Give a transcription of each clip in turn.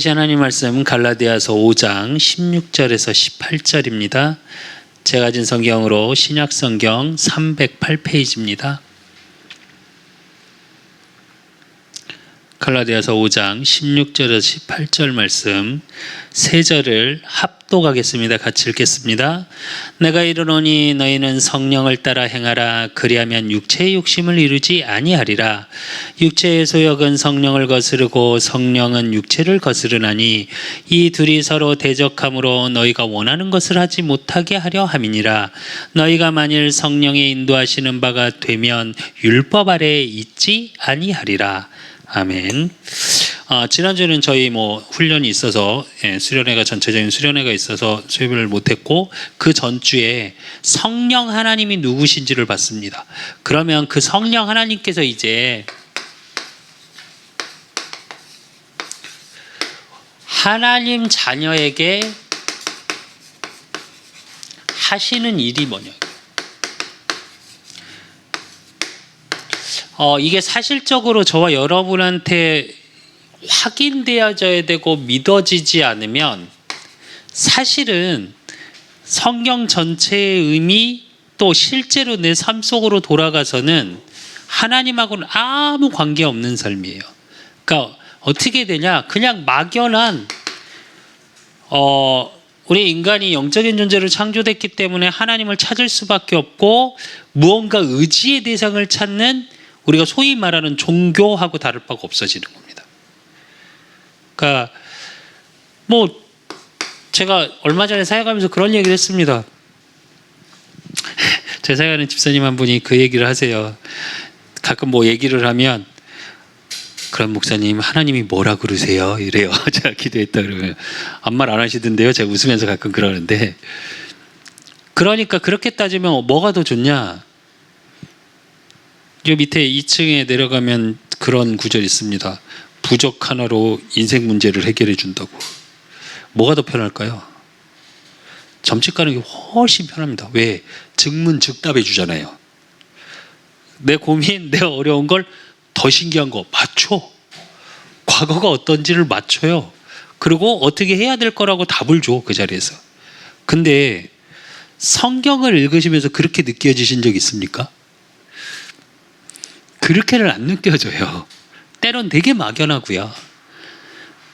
하나님 말씀 갈라디아서 5장 16절에서 18절입니다. 제가 가진 성경으로 신약성경 308페이지입니다. 갈라디아서 5장 16절에서 18절 말씀 세 절을 합독하겠습니다. 같이 읽겠습니다. 내가 이르노니 너희는 성령을 따라 행하라. 그리하면 육체의 욕심을 이루지 아니하리라. 육체의 소욕은 성령을 거스르고 성령은 육체를 거스르나니 이 둘이 서로 대적함으로 너희가 원하는 것을 하지 못하게 하려 함이니라. 너희가 만일 성령의 인도하시는 바가 되면 율법 아래에 있지 아니하리라. 아멘. 지난주에는 저희 훈련이 있어서 수련회가 전체적인 수련회가 있어서 수업을 못했고 그 전주에 성령 하나님이 누구신지를 봤습니다. 그러면 그 성령 하나님께서 이제 하나님 자녀에게 하시는 일이 뭐냐? 이게 사실적으로 저와 여러분한테 확인되어져야 되고 믿어지지 않으면 사실은 성경 전체의 의미 또 실제로 내 삶 속으로 돌아가서는 하나님하고는 아무 관계없는 삶이에요. 그러니까 어떻게 되냐? 그냥 막연한 우리 인간이 영적인 존재로 창조됐기 때문에 하나님을 찾을 수밖에 없고 무언가 의지의 대상을 찾는 우리가 소위 말하는 종교하고 다를 바가 없어지는 겁니다. 그러니까 제가 얼마 전에 사역하면서 그런 얘기를 했습니다. 제 사역하는 집사님 한 분이 그 얘기를 하세요. 가끔 얘기를 하면 그럼 목사님 하나님이 뭐라 그러세요? 이래요. 제가 기도했다 그러면 아무 말 안 하시던데요. 제가 웃으면서 가끔 그러는데 그러니까 그렇게 따지면 뭐가 더 좋냐? 저 밑에 2층에 내려가면 그런 구절이 있습니다. 부적 하나로 인생 문제를 해결해 준다고. 뭐가 더 편할까요? 점집 가는 게 훨씬 편합니다. 왜? 즉문즉답해 주잖아요. 내 고민, 내 어려운 걸 더 신기한 거 맞춰. 과거가 어떤지를 맞춰요. 그리고 어떻게 해야 될 거라고 답을 줘, 그 자리에서. 근데 성경을 읽으시면서 그렇게 느껴지신 적 있습니까? 그렇게는 안 느껴져요. 때론 되게 막연하고요.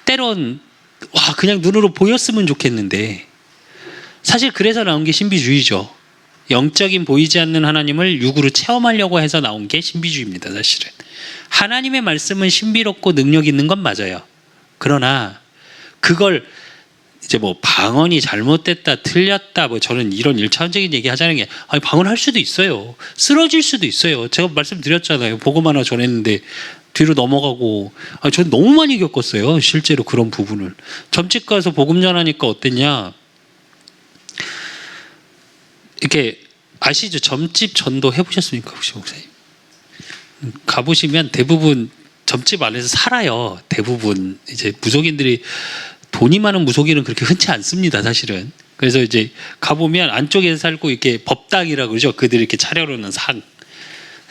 때론 그냥 눈으로 보였으면 좋겠는데 사실 그래서 나온 게 신비주의죠. 영적인 보이지 않는 하나님을 육으로 체험하려고 해서 나온 게 신비주의입니다. 사실은 하나님의 말씀은 신비롭고 능력 있는 건 맞아요. 그러나 그걸 이제 방언이 잘못됐다 틀렸다 저는 이런 1차원적인 얘기 하자는 게 방언할 수도 있어요. 쓰러질 수도 있어요. 제가 말씀드렸잖아요. 복음 하나 전했는데 뒤로 넘어가고 저는 너무 많이 겪었어요. 실제로 그런 부분을. 점집 가서 복음 전하니까 어땠냐? 이렇게 아시죠? 점집 전도 해보셨습니까? 혹시 목사님? 가보시면 대부분 점집 안에서 살아요. 대부분 이제 무속인들이 돈이 많은 무속인은 그렇게 흔치 않습니다. 사실은. 그래서 이제 가보면 안쪽에 살고 이렇게 법당이라고 그러죠. 그들이 이렇게 차려놓는 상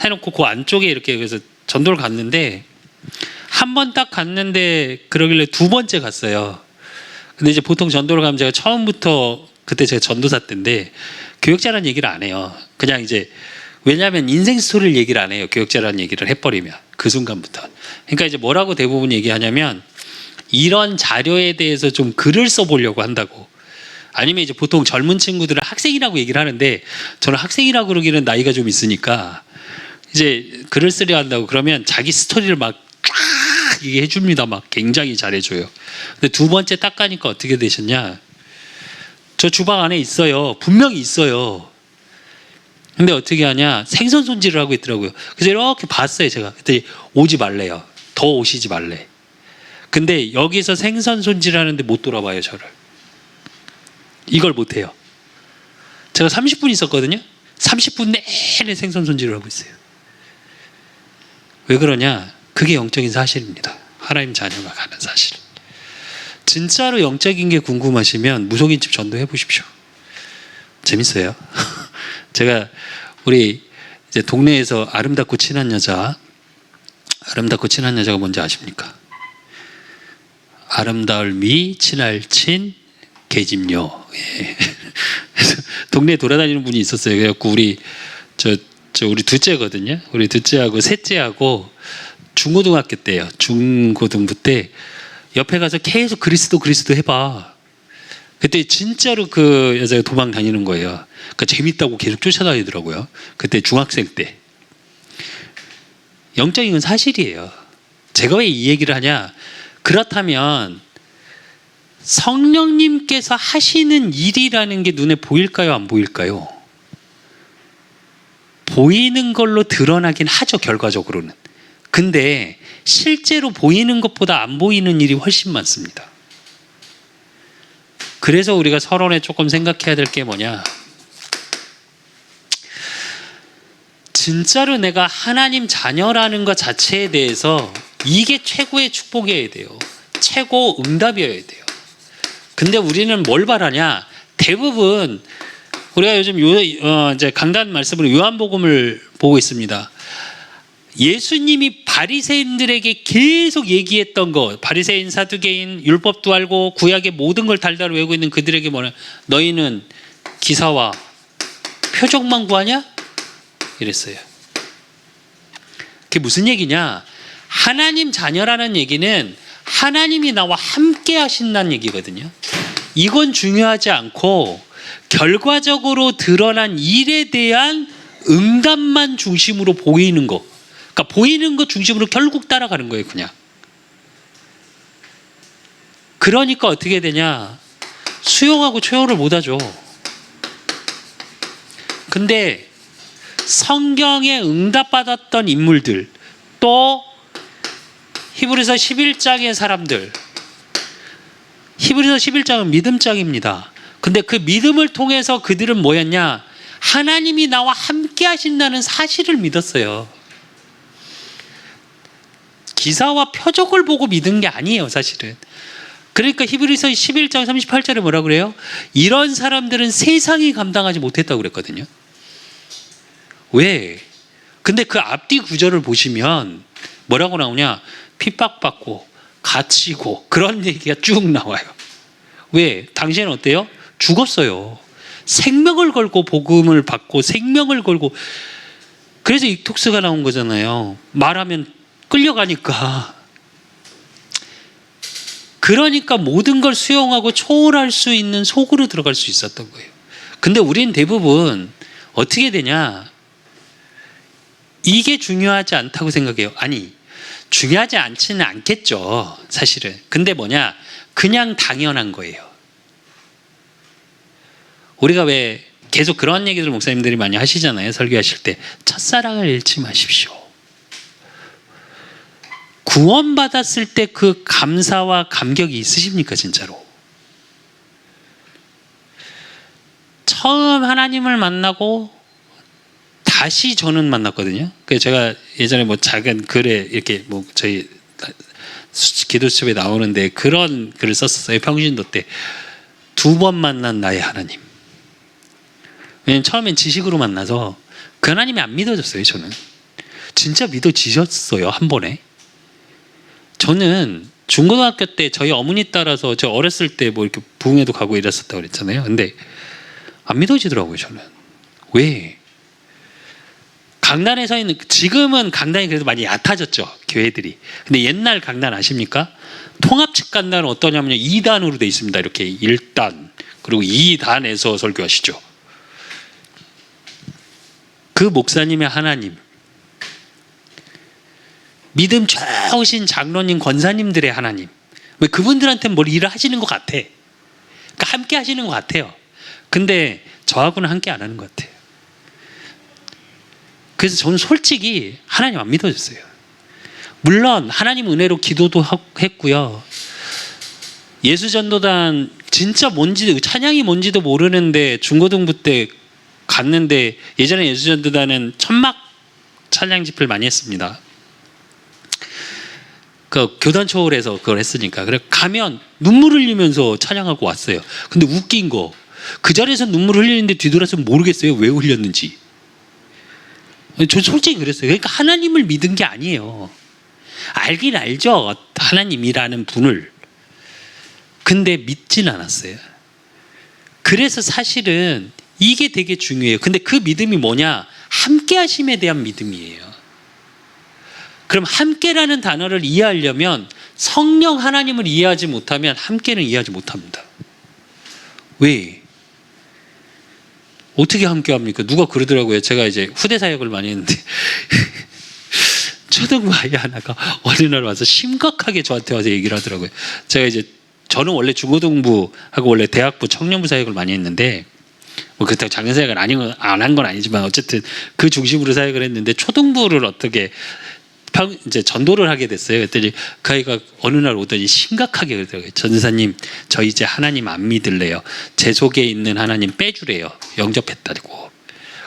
해놓고 그 안쪽에 이렇게 그래서 전도를 갔는데 한 번 딱 갔는데 그러길래 두 번째 갔어요. 근데 이제 보통 전도를 가면 제가 처음부터 그때 제가 전도사 때인데 교역자라는 얘기를 안 해요. 그냥 이제 왜냐하면 인생 스토리를 얘기를 안 해요. 교역자라는 얘기를 해버리면 그 순간부터. 그러니까 이제 뭐라고 대부분 얘기하냐면 이런 자료에 대해서 좀 글을 써보려고 한다고. 아니면 이제 보통 젊은 친구들은 학생이라고 얘기를 하는데 저는 학생이라고 그러기는 나이가 좀 있으니까 이제 글을 쓰려 한다고 그러면 자기 스토리를 막 쫙 얘기해 줍니다. 막 굉장히 잘해줘요. 근데 두 번째 딱 가니까 어떻게 되셨냐? 저 주방 안에 있어요. 분명히 있어요. 근데 어떻게 하냐? 생선 손질을 하고 있더라고요. 그래서 이렇게 봤어요. 제가 그때 오지 말래요. 더 오시지 말래. 근데 여기서 생선 손질하는데 못 돌아봐요. 저를. 이걸 못해요. 제가 30분 있었거든요. 30분 내내 생선 손질을 하고 있어요. 왜 그러냐? 그게 영적인 사실입니다. 하나님 자녀가 가는 사실. 진짜로 영적인 게 궁금하시면 무속인집 전도해 보십시오. 재밌어요. 제가 우리 이제 동네에서 아름답고 친한 여자가 뭔지 아십니까? 아름다울 미 친할 친 계집녀. 예. 그래서 동네 돌아다니는 분이 있었어요. 그래갖고 우리 우리 둘째거든요. 우리 둘째하고 셋째하고 중고등학교 때요. 중고등부 때 옆에 가서 계속 그리스도 해봐. 그때 진짜로 그 여자가 도망 다니는 거예요. 그러니까 재밌다고 계속 쫓아다니더라고요. 그때 중학생 때. 영적인 건 사실이에요. 제가 왜 이 얘기를 하냐? 그렇다면 성령님께서 하시는 일이라는 게 눈에 보일까요? 안 보일까요? 보이는 걸로 드러나긴 하죠, 결과적으로는. 근데 실제로 보이는 것보다 안 보이는 일이 훨씬 많습니다. 그래서 우리가 서론에 조금 생각해야 될 게 뭐냐? 진짜로 내가 하나님 자녀라는 것 자체에 대해서 이게 최고의 축복이어야 돼요. 최고 응답이어야 돼요. 근데 우리는 뭘 바라냐? 대부분 우리가 요즘 이제 강단 말씀으로 요한복음을 보고 있습니다. 예수님이 바리새인들에게 계속 얘기했던 거, 바리새인, 사두개인, 율법도 알고 구약의 모든 걸 달달 외우고 있는 그들에게 뭐냐? 너희는 기사와 표적만 구하냐? 이랬어요. 그게 무슨 얘기냐? 하나님 자녀라는 얘기는 하나님이 나와 함께 하신다는 얘기거든요. 이건 중요하지 않고 결과적으로 드러난 일에 대한 응답만 중심으로 보이는 거. 그러니까 보이는 것 중심으로 결국 따라가는 거예요, 그냥. 그러니까 어떻게 되냐? 수용하고 초월을 못하죠. 근데 성경에 응답받았던 인물들, 또 히브리서 11장의 사람들, 히브리서 11장은 믿음장입니다. 근데 그 믿음을 통해서 그들은 뭐였냐? 하나님이 나와 함께 하신다는 사실을 믿었어요. 기사와 표적을 보고 믿은 게 아니에요, 사실은. 그러니까 히브리서 11장 38절에 뭐라고 그래요? 이런 사람들은 세상이 감당하지 못했다고 그랬거든요. 왜? 근데 그 앞뒤 구절을 보시면 뭐라고 나오냐? 핍박받고 갇히고 그런 얘기가 쭉 나와요. 왜? 당시에는 어때요? 죽었어요. 생명을 걸고 복음을 받고 생명을 걸고. 그래서 익톡스가 나온 거잖아요. 말하면 끌려가니까. 그러니까 모든 걸 수용하고 초월할 수 있는 속으로 들어갈 수 있었던 거예요. 근데 우린 대부분 어떻게 되냐? 이게 중요하지 않다고 생각해요. 아니, 중요하지 않지는 않겠죠, 사실은. 근데 뭐냐? 그냥 당연한 거예요. 우리가 왜 계속 그런 얘기들 목사님들이 많이 하시잖아요, 설교하실 때. 첫사랑을 잃지 마십시오. 구원받았을 때 그 감사와 감격이 있으십니까, 진짜로? 처음 하나님을 만나고 다시 저는 만났거든요. 그래서 제가 예전에 뭐 작은 글에 이렇게 뭐 저희 기도 수첩에 나오는데 그런 글을 썼었어요. 평신도 때. 2번 만난 나의 하나님. 왜냐면 처음엔 지식으로 만나서 그 하나님이 안 믿어졌어요, 저는. 진짜 믿어지셨어요, 한 번에. 저는 중고등학교 때 저희 어머니 따라서 저 어렸을 때 뭐 이렇게 부흥회도 가고 이랬었다고 그랬잖아요. 근데 안 믿어지더라고요, 저는. 왜? 강단에 서 있는, 지금은 강단이 그래도 많이 얕아졌죠, 교회들이. 근데 옛날 강단 아십니까? 통합측 강단은 어떠냐면요, 2단으로 돼 있습니다. 이렇게 1단 그리고 2단에서 설교하시죠. 그 목사님의 하나님, 믿음 좋으신 장로님, 권사님들의 하나님, 왜 그분들한테는 뭘 일을 하시는 것 같아. 그러니까 함께 하시는 것 같아요. 근데 저하고는 함께 안 하는 것 같아요. 그래서 저는 솔직히 하나님 안 믿어졌어요. 물론 하나님 은혜로 기도도 했고요. 예수전도단 진짜 뭔지, 찬양이 뭔지도 모르는데 중고등부 때 갔는데, 예전에 예수전도단은 천막 찬양 집회를 많이 했습니다. 그 교단 초월해서 그걸 했으니까. 그래 가면 눈물 흘리면서 찬양하고 왔어요. 근데 웃긴 거, 그 자리에서 눈물 흘리는데 뒤돌아서 모르겠어요, 왜 흘렸는지. 저 솔직히 그랬어요. 그러니까 하나님을 믿은 게 아니에요. 알긴 알죠, 하나님이라는 분을. 근데 믿진 않았어요. 그래서 사실은 이게 되게 중요해요. 근데 그 믿음이 뭐냐? 함께 하심에 대한 믿음이에요. 그럼 함께라는 단어를 이해하려면 성령 하나님을 이해하지 못하면 함께는 이해하지 못합니다. 왜? 어떻게 함께 합니까? 누가 그러더라고요. 제가 이제 후대 사역을 많이 했는데 초등부 아이 하나가 어느 날 와서 심각하게 저한테 와서 얘기를 하더라고요. 제가 이제 저는 원래 중고등부하고 원래 대학부 청년부 사역을 많이 했는데 뭐 그렇다고 작은 사역을 안 한 건 아니지만 어쨌든 그 중심으로 사역을 했는데 초등부를 어떻게 이제 전도를 하게 됐어요. 그랬더니 그 아이가 어느 날 오더니 심각하게 그러더라고요. 전사님, 저 이제 하나님 안 믿을래요. 제 속에 있는 하나님 빼주래요. 영접했다고.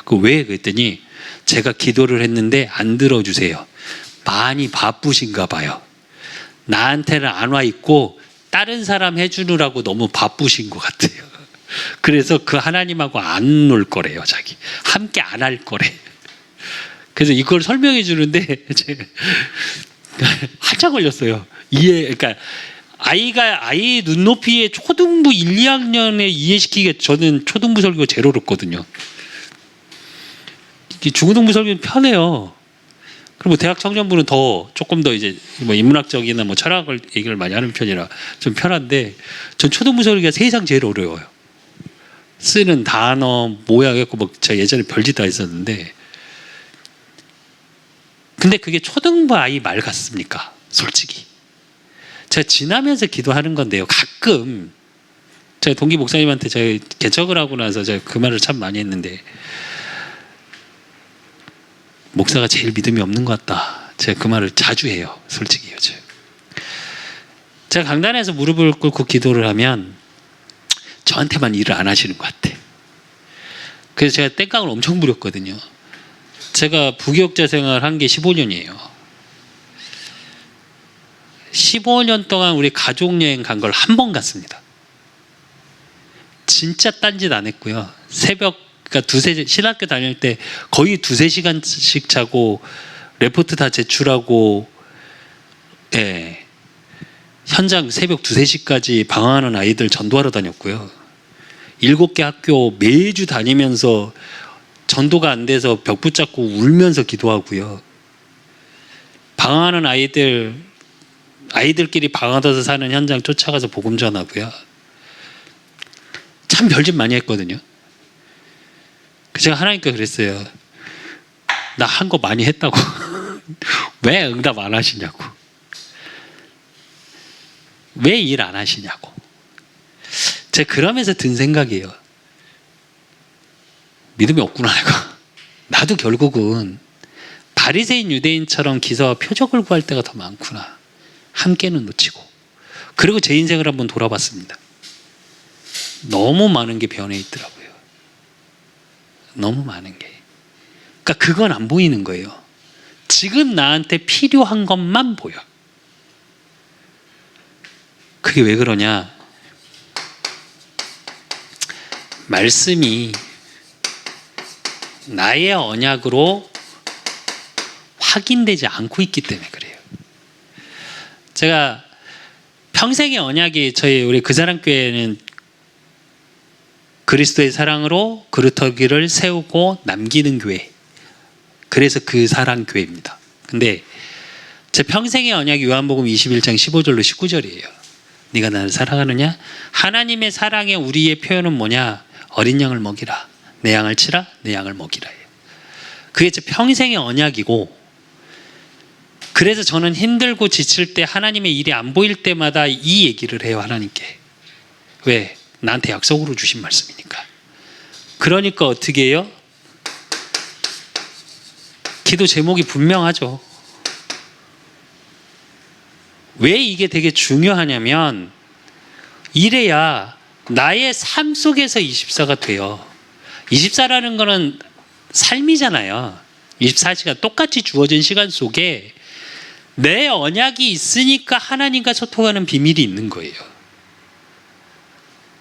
그 왜? 그랬더니 제가 기도를 했는데 안 들어주세요. 많이 바쁘신가 봐요. 나한테는 안 와 있고 다른 사람 해주느라고 너무 바쁘신 것 같아요. 그래서 그 하나님하고 안 놀 거래요. 자기 함께 안 할 거래. 그래서 이걸 설명해 주는데 한참 걸렸어요. 그러니까 아이 눈높이에 초등부 1, 2학년에 이해시키기에 저는 초등부 설교 제일 어렵거든요. 중고등부 설교는 편해요. 그리고 대학 청년부는 조금 더 이제 뭐 인문학적이나 뭐 철학을 얘기를 많이 하는 편이라 좀 편한데 전 초등부 설교가 세상 제일 어려워요. 쓰는 단어 모양 했고 뭐 제가 예전에 별짓 다 했었는데 근데 그게 초등부 아이 말 같습니까? 솔직히 제가 지나면서 기도하는 건데요. 가끔 제가 동기 목사님한테 제가 개척을 하고 나서 제가 그 말을 참 많이 했는데 목사가 제일 믿음이 없는 것 같다. 제가 그 말을 자주 해요. 솔직히 요즘 제가 강단에서 무릎을 꿇고 기도를 하면 저한테만 일을 안 하시는 것 같아. 그래서 제가 땡깡을 엄청 부렸거든요. 제가 부교육자 생활 한 게 15년이에요. 15년 동안 우리 가족여행 간 걸 한 번 갔습니다. 진짜 딴짓 안 했고요. 그러니까 신학교 다닐 때 거의 2-3시간씩 자고 레포트 다 제출하고 예. 현장 새벽 2-3시까지 방황하는 아이들 전도하러 다녔고요. 7개 학교 매주 다니면서 전도가 안 돼서 벽 붙잡고 울면서 기도하고요. 방황하는 아이들끼리 방황하면서 사는 현장 쫓아가서 복음 전하고요. 참 별짓 많이 했거든요. 제가 하나님께 그랬어요. 나 한 거 많이 했다고. 왜 응답 안 하시냐고. 왜 일 안 하시냐고. 제가 그러면서 든 생각이에요. 믿음이 없구나 내가. 나도 결국은 바리새인 유대인처럼 기사와 표적을 구할 때가 더 많구나. 함께는 놓치고. 그리고 제 인생을 한번 돌아봤습니다. 너무 많은 게 변해 있더라고요. 너무 많은 게. 그러니까 그건 안 보이는 거예요. 지금 나한테 필요한 것만 보여. 그게 왜 그러냐? 말씀이 나의 언약으로 확인되지 않고 있기 때문에 그래요. 제가 평생의 언약이 우리 그 사람 교회는 그리스도의 사랑으로 그루터기를 세우고 남기는 교회. 그래서 그 사랑 교회입니다. 근데 제 평생의 언약이 요한복음 21장 15절로 19절이에요. 네가 나를 사랑하느냐? 하나님의 사랑의 우리의 표현은 뭐냐? 어린 양을 먹이라. 내 양을 치라. 내 양을 먹이라. 그게 제 평생의 언약이고 그래서 저는 힘들고 지칠 때 하나님의 일이 안 보일 때마다 이 얘기를 해요. 하나님께. 왜? 나한테 약속으로 주신 말씀이니까. 그러니까 어떻게 해요? 기도 제목이 분명하죠. 왜 이게 되게 중요하냐면 이래야 나의 삶 속에서 24가 돼요. 24라는 거는 삶이잖아요. 24시간 똑같이 주어진 시간 속에 내 언약이 있으니까 하나님과 소통하는 비밀이 있는 거예요.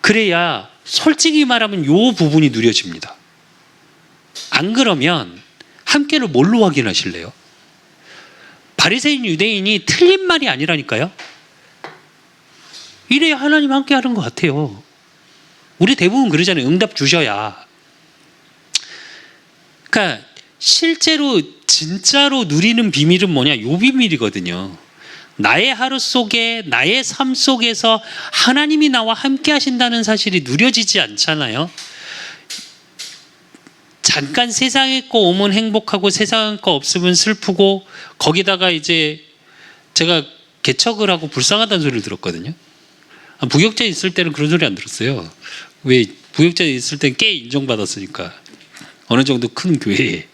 그래야 솔직히 말하면 이 부분이 누려집니다. 안 그러면 함께를 뭘로 확인하실래요? 바리새인 유대인이 틀린 말이 아니라니까요. 이래야 하나님 함께 하는 것 같아요. 우리 대부분 그러잖아요. 응답 주셔야. 그러니까 실제로 진짜로 누리는 비밀은 뭐냐? 요 비밀이거든요. 나의 하루 속에, 나의 삶 속에서 하나님이 나와 함께 하신다는 사실이 누려지지 않잖아요. 잠깐 세상의 거 오면 행복하고 세상의 거 없으면 슬프고, 거기다가 이제 제가 개척을 하고 불쌍하다는 소리를 들었거든요. 부역자에 있을 때는 그런 소리 안 들었어요. 왜? 부역자에 있을 땐 꽤 인정받았으니까. 어느 정도 큰 교회에.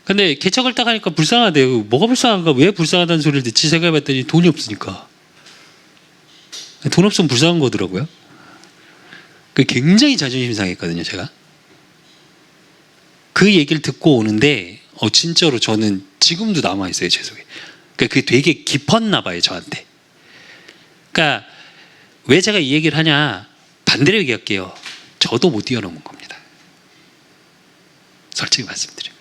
근데 개척을 딱 하니까 불쌍하대요. 뭐가 불쌍한가? 왜 불쌍하다는 소리를 듣지 생각해봤더니 돈이 없으니까. 돈 없으면 불쌍한 거더라고요. 굉장히 자존심 상했거든요, 제가. 그 얘기를 듣고 오는데 진짜로 저는 지금도 남아있어요, 제 속에. 그게 되게 깊었나 봐요, 저한테. 그러니까 왜 제가 이 얘기를 하냐, 반대로 얘기할게요. 저도 못 뛰어넘은 겁니다. 솔직히 말씀드리면.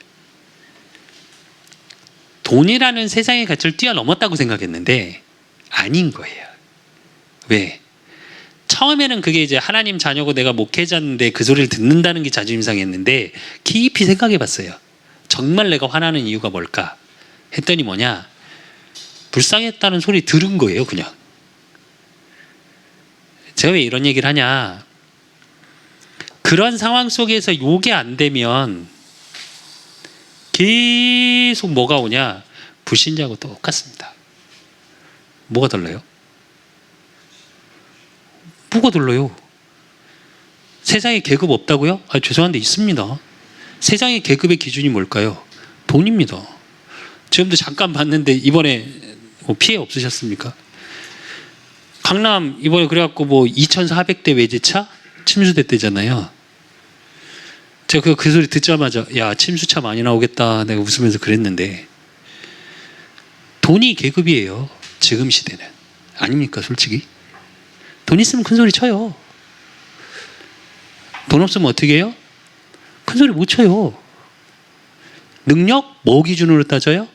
돈이라는 세상의 가치를 뛰어넘었다고 생각했는데 아닌 거예요. 왜? 처음에는 그게 이제 하나님 자녀고 내가 목회자인데 그 소리를 듣는다는 게 자존심 상했는데, 깊이 생각해 봤어요. 정말 내가 화나는 이유가 뭘까 했더니 뭐냐, 불쌍했다는 소리 들은 거예요. 그냥. 제가 왜 이런 얘기를 하냐, 그런 상황 속에서 요게 안 되면 계속 뭐가 오냐, 불신자하고 똑같습니다. 뭐가 달라요? 뭐가 달라요? 세상에 계급 없다고요? 죄송한데 있습니다. 세상의 계급의 기준이 뭘까요? 돈입니다. 지금도 잠깐 봤는데 이번에 피해 없으셨습니까? 강남 이번에 그래갖고 2,400대 외제차 침수대 때잖아요. 제가 그 소리 듣자마자 야, 침수차 많이 나오겠다 내가 웃으면서 그랬는데, 돈이 계급이에요. 지금 시대는. 아닙니까 솔직히? 돈 있으면 큰 소리 쳐요. 돈 없으면 어떻게 해요? 큰 소리 못 쳐요. 능력? 뭐 기준으로 따져요?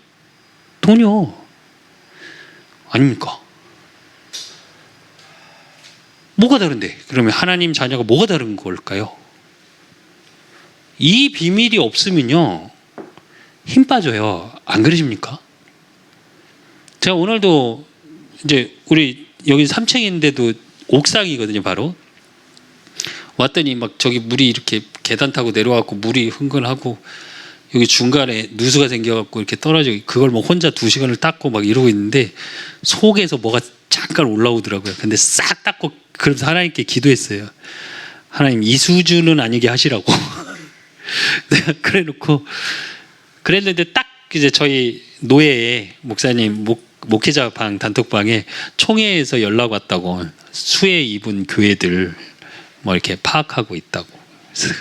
돈이요. 아닙니까? 뭐가 다른데? 그러면 하나님 자녀가 뭐가 다른 걸까요? 이 비밀이 없으면요, 힘 빠져요. 안 그러십니까? 제가 오늘도 이제 우리 여기 3층인데도 옥상이거든요, 바로. 왔더니 막 저기 물이 이렇게 계단 타고 내려와갖고 물이 흥건하고, 여기 중간에 누수가 생겨갖고 이렇게 떨어져, 그걸 뭐 혼자 2시간을 닦고 막 이러고 있는데 속에서 뭐가 잠깐 올라오더라고요. 근데 싹 닦고 그러면서 하나님께 기도했어요. 하나님 이 수준은 아니게 하시라고. 내가 그래놓고 그랬는데 딱 이제 저희 노예의 목사님 목회자 방 단톡방에 총회에서 연락 왔다고, 수혜 입은 교회들 뭐 이렇게 파악하고 있다고. 그래서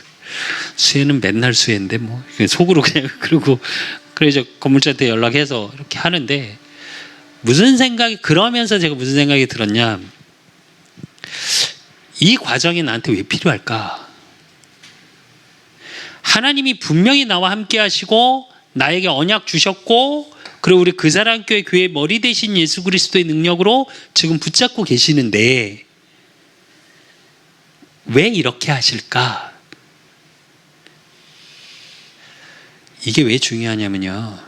수혜는 맨날 수혜인데 뭐 속으로 그냥 그러고, 그래서 건물주한테 연락해서 이렇게 하는데, 무슨 생각이, 그러면서 제가 무슨 생각이 들었냐, 이 과정이 나한테 왜 필요할까? 하나님이 분명히 나와 함께 하시고 나에게 언약 주셨고, 그리고 우리 그사랑교회 교회 머리 대신 예수 그리스도의 능력으로 지금 붙잡고 계시는데 왜 이렇게 하실까? 이게 왜 중요하냐면요,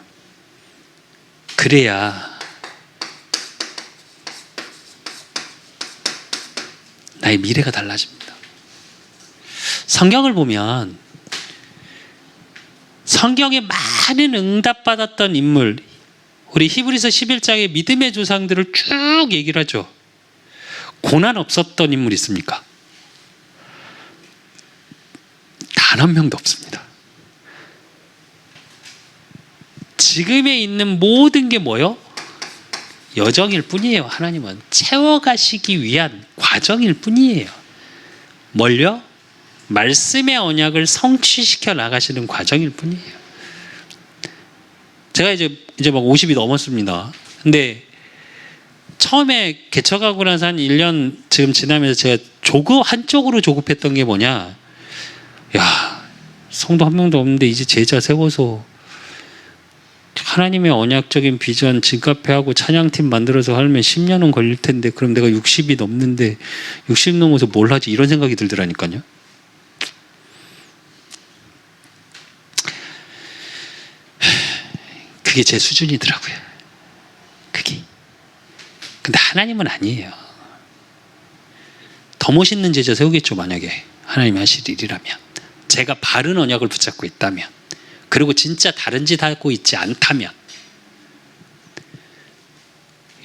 그래야 나의 미래가 달라집니다. 성경을 보면 성경에 많은 응답받았던 인물, 우리 히브리서 11장의 믿음의 조상들을 쭉 얘기를 하죠. 고난 없었던 인물 있습니까? 단 한 명도 없습니다. 지금에 있는 모든 게 뭐요? 여정일 뿐이에요. 하나님은 채워가시기 위한 과정일 뿐이에요. 뭘요? 말씀의 언약을 성취시켜 나가시는 과정일 뿐이에요. 제가 이제 막 50이 넘었습니다. 근데 처음에 개척하고 나서 한 1년 지금 지나면서 제가 한쪽으로 조급했던 게 뭐냐, 야, 성도 한 명도 없는데 이제 제자 세워서 하나님의 언약적인 비전 진카페하고 찬양팀 만들어서 하면 10년은 걸릴 텐데 그럼 내가 60이 넘는데 60 넘어서 뭘 하지? 이런 생각이 들더라니까요. 그게 제 수준이더라고요. 그게. 근데 하나님은 아니에요. 더 멋있는 제자 세우겠죠, 만약에 하나님이 하실 일이라면. 제가 바른 언약을 붙잡고 있다면, 그리고 진짜 다른 짓 하고 있지 않다면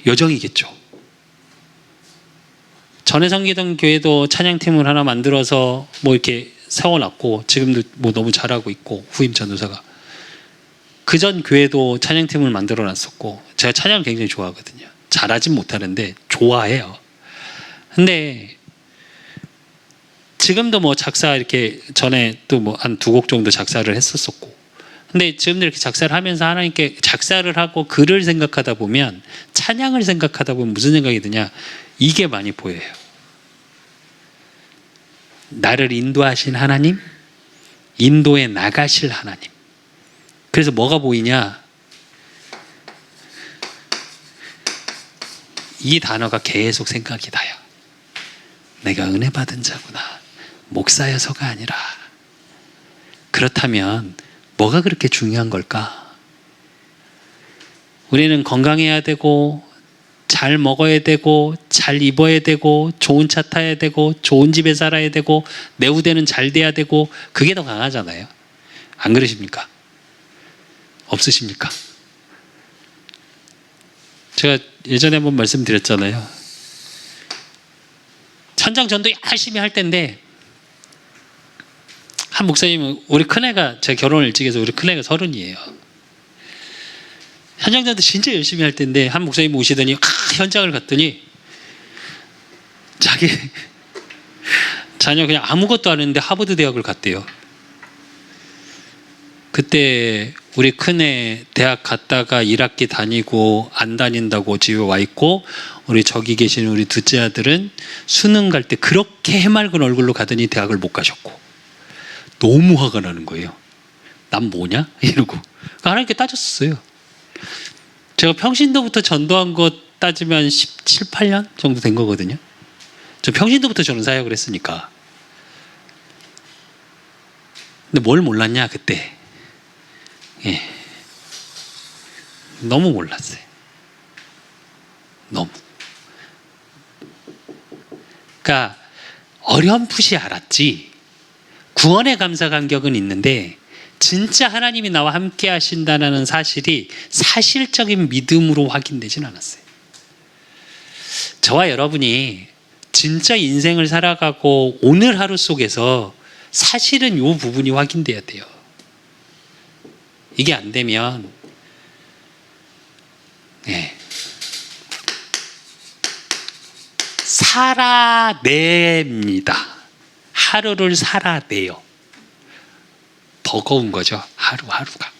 요정이겠죠. 전에 섬기던 교회도 찬양팀을 하나 만들어서 뭐 이렇게 세워놨고 지금도 뭐 너무 잘하고 있고, 후임 전도사가 그전 교회도 찬양팀을 만들어 놨었고, 제가 찬양을 굉장히 좋아하거든요. 잘하진 못하는데 좋아해요. 근데 지금도 뭐 작사 이렇게 전에 또 뭐 한 2곡 정도 작사를 했었었고, 근데 지금도 이렇게 작사를 하면서 하나님께 작사를 하고 글을 생각하다 보면, 찬양을 생각하다 보면 무슨 생각이 드냐, 이게 많이 보여요. 나를 인도하신 하나님, 인도에 나가실 하나님. 그래서 뭐가 보이냐, 이 단어가 계속 생각이 나요. 내가 은혜 받은 자구나, 목사여서가 아니라. 그렇다면 뭐가 그렇게 중요한 걸까? 우리는 건강해야 되고, 잘 먹어야 되고, 잘 입어야 되고, 좋은 차 타야 되고, 좋은 집에 살아야 되고, 내 우대는 잘 돼야 되고, 그게 더 강하잖아요. 안 그러십니까? 없으십니까? 제가 예전에 한번 말씀드렸잖아요. 현장 전도 열심히 할 때인데, 한 목사님은, 우리 큰애가, 제가 결혼을 일찍 해서 우리 큰애가 30이에요. 현장 전도 진짜 열심히 할 때인데, 한 목사님 오시더니 현장을 갔더니 자기 자녀 그냥 아무것도 안 했는데 하버드 대학을 갔대요. 그때 우리 큰애 대학 갔다가 1학기 다니고 안 다닌다고 집에 와 있고, 우리 저기 계신 우리 둘째 아들은 수능 갈 때 그렇게 해맑은 얼굴로 가더니 대학을 못 가셨고, 너무 화가 나는 거예요. 난 뭐냐? 이러고 하나님께 따졌었어요. 제가 평신도부터 전도한 거 따지면 17, 18년 정도 된 거거든요. 저 평신도부터 저는 사역을 했으니까. 근데 뭘 몰랐냐 그때. 예. 너무 몰랐어요. 너무. 그러니까 어렴풋이 알았지, 구원의 감사 감격은 있는데 진짜 하나님이 나와 함께 하신다는 사실이 사실적인 믿음으로 확인되진 않았어요. 저와 여러분이 진짜 인생을 살아가고 오늘 하루 속에서 사실은 이 부분이 확인돼야 돼요. 이게 안 되면 살아냅니다. 하루를 살아내요. 버거운 거죠, 하루하루가.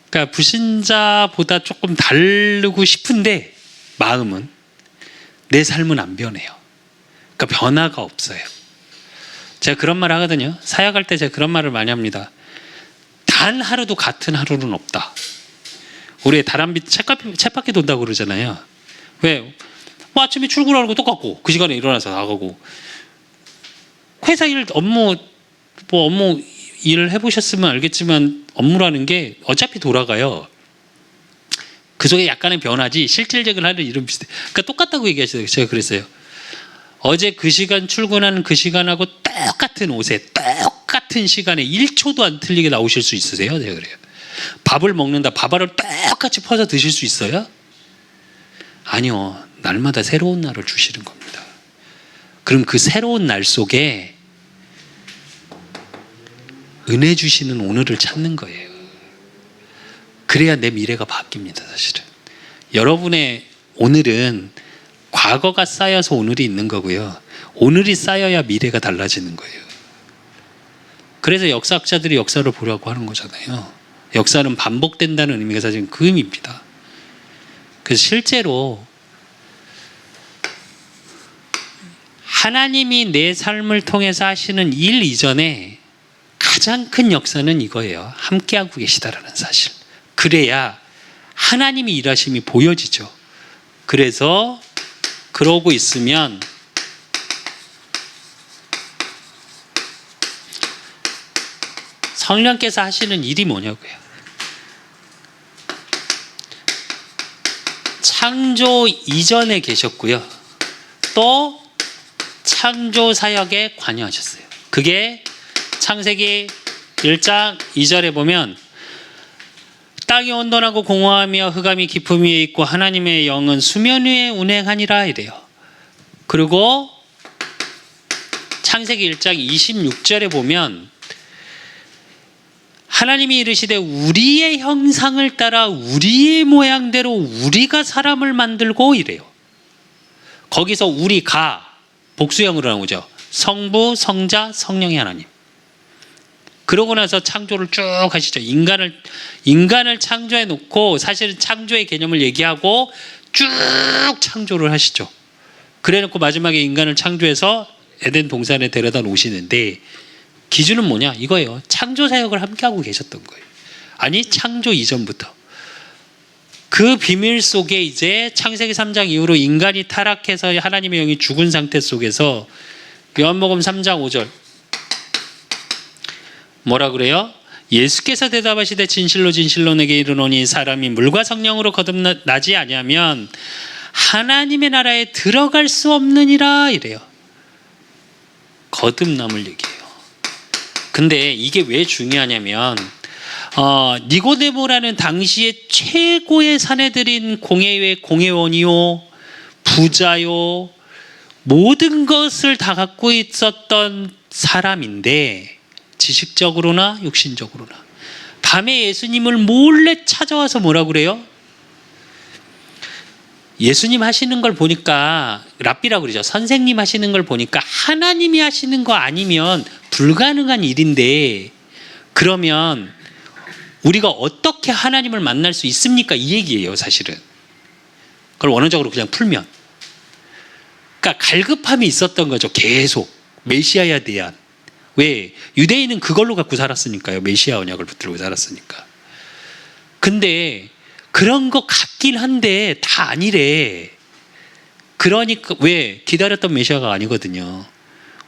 그러니까 불신자보다 조금 다르고 싶은데 마음은, 내 삶은 안 변해요. 그러니까 변화가 없어요. 제가 그런 말 하거든요. 사역할 때 제가 그런 말을 많이 합니다. 단 하루도 같은 하루는 없다. 우리 다람쥐 쳇바퀴 돈다고 그러잖아요. 왜? 뭐 아침에 출근하는 거 똑같고, 그 시간에 일어나서 나가고, 회사 일, 업무 일을 해보셨으면 알겠지만 업무라는 게 어차피 돌아가요. 그 속에 약간의 변화지 실질적인 하는 일은 비슷해요. 그러니까 똑같다고 얘기하시더라고요. 제가 그랬어요. 어제 그 시간 출근하는 그 시간하고 똑같은 옷에 똑같은 시간에 1초도 안 틀리게 나오실 수 있으세요? 제가 그래요. 밥을 먹는다, 밥알을 똑같이 퍼서 드실 수 있어요? 아니요. 날마다 새로운 날을 주시는 겁니다. 그럼 그 새로운 날 속에 은혜 주시는 오늘을 찾는 거예요. 그래야 내 미래가 바뀝니다, 사실은. 여러분의 오늘은 과거가 쌓여서 오늘이 있는 거고요. 오늘이 쌓여야 미래가 달라지는 거예요. 그래서 역사학자들이 역사를 보려고 하는 거잖아요. 역사는 반복된다는 의미가 사실 그 의미입니다. 그래서 실제로 하나님이 내 삶을 통해서 하시는 일 이전에 가장 큰 역사는 이거예요. 함께하고 계시다라는 사실. 그래야 하나님이 일하심이 보여지죠. 그래서 그러고 있으면 성령께서 하시는 일이 뭐냐고요. 창조 이전에 계셨고요. 또 창조 사역에 관여하셨어요. 그게 창세기 1장 2절에 보면 땅이 온전하고 공허하며 흑암이 깊음 위에 있고 하나님의 영은 수면 위에 운행하니라 이래요. 그리고 창세기 1장 26절에 보면 하나님이 이르시되 우리의 형상을 따라 우리의 모양대로 우리가 사람을 만들고 이래요. 거기서 우리가 복수형으로 나오죠. 성부, 성자, 성령의 하나님. 그러고 나서 창조를 쭉 하시죠. 인간을 창조해 놓고 사실은 창조의 개념을 얘기하고 쭉 창조를 하시죠. 그래 놓고 마지막에 인간을 창조해서 에덴 동산에 데려다 놓으시는데 기준은 뭐냐? 이거예요. 창조 사역을 함께하고 계셨던 거예요. 아니 창조 이전부터. 그 비밀 속에 이제 창세기 3장 이후로 인간이 타락해서 하나님의 영이 죽은 상태 속에서 요한복음 3장 5절 뭐라 그래요? 예수께서 대답하시되 진실로 진실로 내게 이르노니 사람이 물과 성령으로 거듭나지 아니하면 하나님의 나라에 들어갈 수 없느니라 이래요. 거듭남을 얘기해요. 근데 이게 왜 중요하냐면 니고데모라는 당시에 최고의 사내들인 공회의 공회원이요 부자요 모든 것을 다 갖고 있었던 사람인데 지식적으로나 육신적으로나 밤에 예수님을 몰래 찾아와서 뭐라고 그래요? 예수님 하시는 걸 보니까 랍비라고 그러죠. 선생님 하시는 걸 보니까 하나님이 하시는 거 아니면 불가능한 일인데 그러면 우리가 어떻게 하나님을 만날 수 있습니까? 이 얘기예요 사실은. 그걸 원어적으로 그냥 풀면 그러니까 갈급함이 있었던 거죠. 계속 메시아에 대한. 왜? 유대인은 그걸로 갖고 살았으니까요. 메시아 언약을 붙들고 살았으니까. 근데 그런 것 같긴 한데 다 아니래. 그러니까 왜? 기다렸던 메시아가 아니거든요.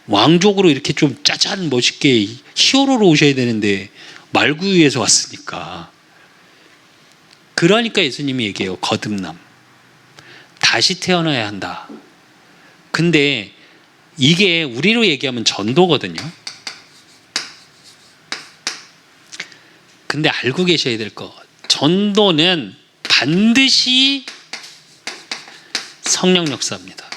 왕족으로 이렇게 좀 짜잔 멋있게 히어로로 오셔야 되는데 말구유에서 왔으니까. 그러니까 예수님이 얘기해요. 거듭남. 다시 태어나야 한다. 근데 이게 우리로 얘기하면 전도거든요. 근데 알고 계셔야 될 거. 전도는 반드시 성령 역사입니다.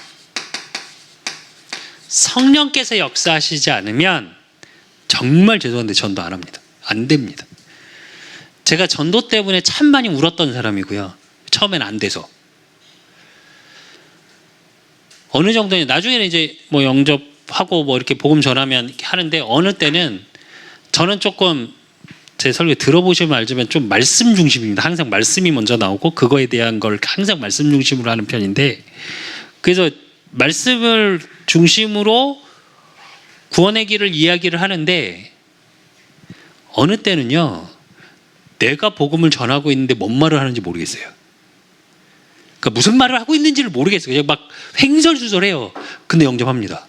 성령께서 역사하시지 않으면 정말 죄송한데 전도 안 합니다. 안 됩니다. 제가 전도 때문에 참 많이 울었던 사람이고요. 처음엔 안 돼서. 어느 정도는 나중에는 이제 뭐 영접하고 뭐 이렇게 복음 전하면 하는데 어느 때는 저는 조금 제 설교 들어보시면 알지만 좀 말씀 중심입니다. 항상 말씀이 먼저 나오고 그거에 대한 걸 항상 말씀 중심으로 하는 편인데 그래서 말씀을 중심으로 구원의 길을 이야기를 하는데 어느 때는요 내가 복음을 전하고 있는데 뭔 말을 하는지 모르겠어요. 그러니까 무슨 말을 하고 있는지를 모르겠어요. 그냥 막 횡설수설해요. 근데 영접합니다.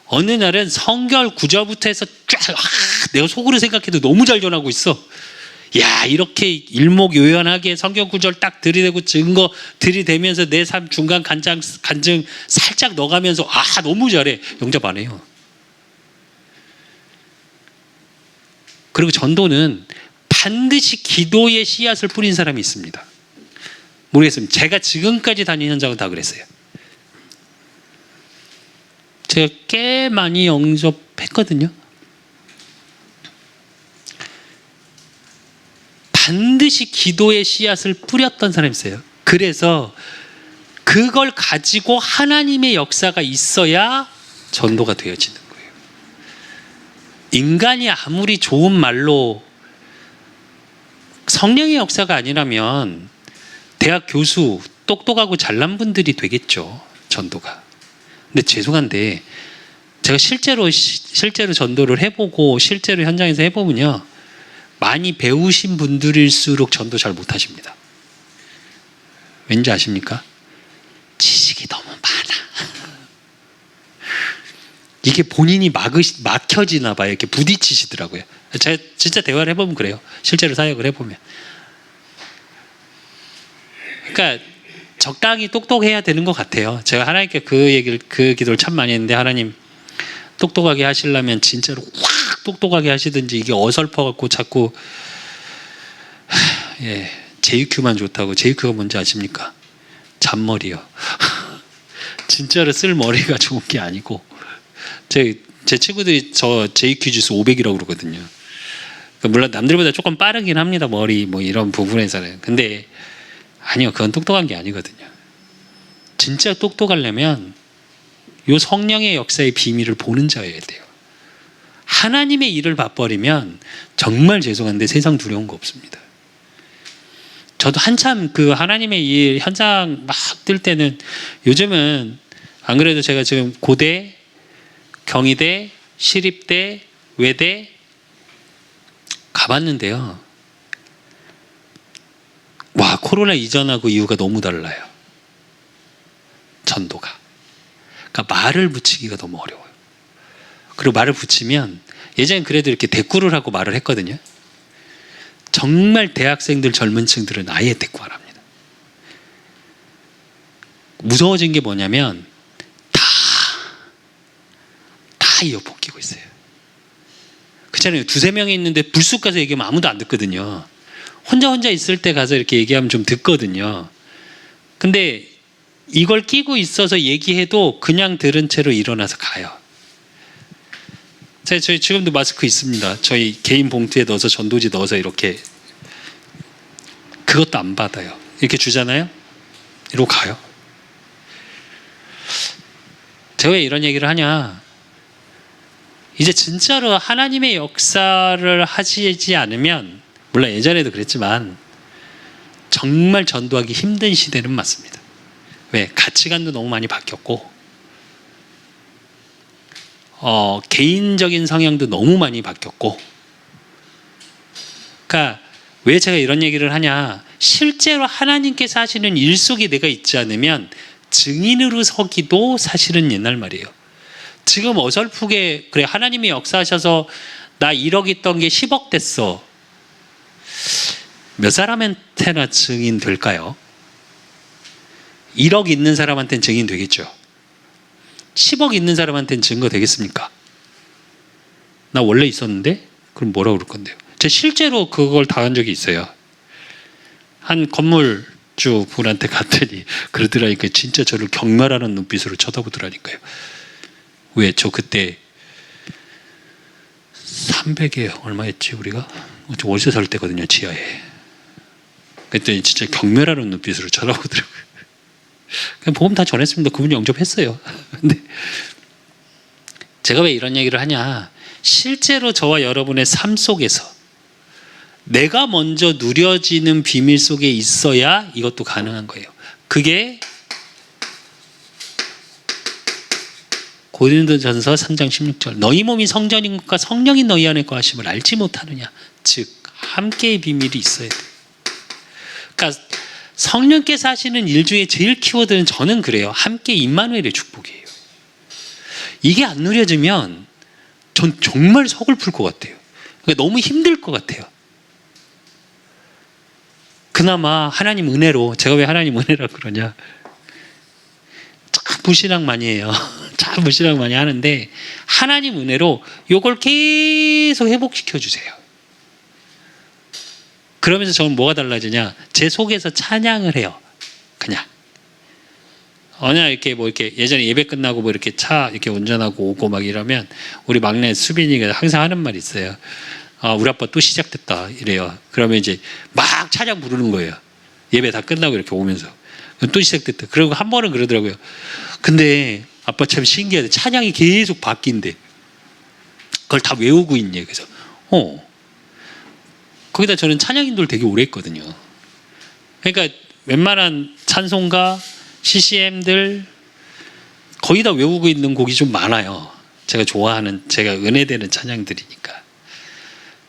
어느 날은 성결 구절부터 해서 쫙 내가 속으로 생각해도 너무 잘 전하고 있어. 야 이렇게 일목요연하게 성경 구절 딱 들이대고 증거 들이대면서 내 삶 중간 간증 살짝 넣어가면서 너무 잘해. 영접 안 해요. 그리고 전도는 반드시 기도의 씨앗을 뿌린 사람이 있습니다. 모르겠습니다. 제가 지금까지 다니는 현장은 다 그랬어요. 제가 꽤 많이 영접했거든요. 반드시 기도의 씨앗을 뿌렸던 사람이 있어요. 그래서 그걸 가지고 하나님의 역사가 있어야 전도가 되어지는 거예요. 인간이 아무리 좋은 말로 성령의 역사가 아니라면 대학 교수 똑똑하고 잘난 분들이 되겠죠. 전도가. 근데 죄송한데 제가 실제로 전도를 해보고 실제로 현장에서 해보면요, 많이 배우신 분들일수록 전도 잘 못하십니다. 왠지 아십니까? 지식이 너무 많아. 이게 본인이 막혀지나 봐요. 이렇게 부딪히시더라고요. 제가 진짜 대화를 해보면 그래요. 실제로 사역을 해보면. 그러니까 적당히 똑똑해야 되는 것 같아요. 제가 하나님께 그 기도를 참 많이 했는데, 하나님 똑똑하게 하시려면 진짜로 확 똑똑하게 하시든지, 이게 어설퍼갖고 자꾸 JQ만 좋다고. JQ가 뭔지 아십니까? 잔머리요. 진짜로 쓸 머리가 좋은 게 아니고, 제 친구들이 저 JQ 지수 500이라고 그러거든요. 그러니까 물론 남들보다 조금 빠르긴 합니다. 머리 뭐 이런 부분에서는. 근데 아니요, 그건 똑똑한 게 아니거든요. 진짜 똑똑하려면 요 성령의 역사의 비밀을 보는 자여야 돼요. 하나님의 일을 봐버리면 정말 죄송한데 세상 두려운 거 없습니다. 저도 한참 그 하나님의 일 현장 막 뜰 때는, 요즘은 안 그래도 제가 지금 고대, 경희대, 시립대, 외대 가봤는데요, 와, 코로나 이전하고 이후가 너무 달라요. 전도가. 그러니까 말을 붙이기가 너무 어려워요. 그리고 말을 붙이면, 예전엔 그래도 이렇게 대꾸를 하고 말을 했거든요. 정말 대학생들, 젊은 층들은 아예 대꾸 안 합니다. 무서워진 게 뭐냐면 다 이어폰 끼고 있어요. 그렇잖아요. 두세 명이 있는데 불쑥 가서 얘기하면 아무도 안 듣거든요. 혼자 있을 때 가서 이렇게 얘기하면 좀 듣거든요. 근데 이걸 끼고 있어서 얘기해도 그냥 들은 채로 일어나서 가요. 저희 지금도 마스크 있습니다. 저희 개인 봉투에 넣어서 전도지 넣어서 이렇게, 그것도 안 받아요. 이렇게 주잖아요. 이러고 가요. 제가 왜 이런 얘기를 하냐, 이제 진짜로 하나님의 역사를 하시지 않으면, 물론 예전에도 그랬지만 정말 전도하기 힘든 시대는 맞습니다. 왜? 가치관도 너무 많이 바뀌었고, 개인적인 성향도 너무 많이 바뀌었고. 그러니까 왜 제가 이런 얘기를 하냐, 실제로 하나님께서 하시는 일 속에 내가 있지 않으면 증인으로 서기도 사실은 옛날 말이에요. 지금 어설프게 그래, 하나님이 역사하셔서 나 1억 있던 게 10억 됐어. 몇 사람한테나 증인 될까요? 1억 있는 사람한테는 증인 되겠죠. 10억 있는 사람한테는 증거 되겠습니까? 나 원래 있었는데? 그럼 뭐라고 그럴 건데요? 제가 실제로 그걸 당한 적이 있어요. 한 건물주 분한테 갔더니 그러더라니까요. 진짜 저를 경멸하는 눈빛으로 쳐다보더라니까요. 왜? 저 그때 300에 얼마였지 우리가? 월세 살 때거든요, 지하에. 그랬더니 진짜 경멸하는 눈빛으로 쳐다보더라고요. 그냥 복음 다 전했습니다. 그분이 영접했어요. 근데 제가 왜 이런 얘기를 하냐, 실제로 저와 여러분의 삶 속에서 내가 먼저 누려지는 비밀 속에 있어야 이것도 가능한 거예요. 그게 고린도전서 3장 16절, 너희 몸이 성전인 것과 성령이 너희 안에 거하심을 알지 못하느냐. 즉 함께의 비밀이 있어야 돼요. 그러니까 성령께서 하시는 일 중에 제일 키워드는, 저는 그래요, 함께 임마누엘의 축복이에요. 이게 안 누려지면 전 정말 서글플 것 같아요. 그러니까 너무 힘들 것 같아요. 그나마 하나님 은혜로, 제가 왜 하나님 은혜라고 그러냐, 참 무신앙 많이 해요. 참 무신앙 많이 하는데 하나님 은혜로 이걸 계속 회복시켜 주세요. 그러면서 저는 뭐가 달라지냐, 제 속에서 찬양을 해요. 그냥 어느 날 이렇게 뭐 이렇게 예전에 예배 끝나고 뭐 이렇게 차 이렇게 운전하고 오고 막 이러면 우리 막내 수빈이가 항상 하는 말이 있어요. 우리 아빠 또 시작됐다 이래요. 그러면 이제 막 찬양 부르는 거예요. 예배 다 끝나고 이렇게 오면서 또 시작됐다. 그리고 한 번은 그러더라고요. 근데 아빠 참 신기하대. 찬양이 계속 바뀐대. 그걸 다 외우고 있니? 그래서 거기다 저는 찬양인도를 되게 오래 했거든요. 그러니까 웬만한 찬송가, CCM들 거의 다 외우고 있는 곡이 좀 많아요. 제가 좋아하는, 제가 은혜되는 찬양들이니까.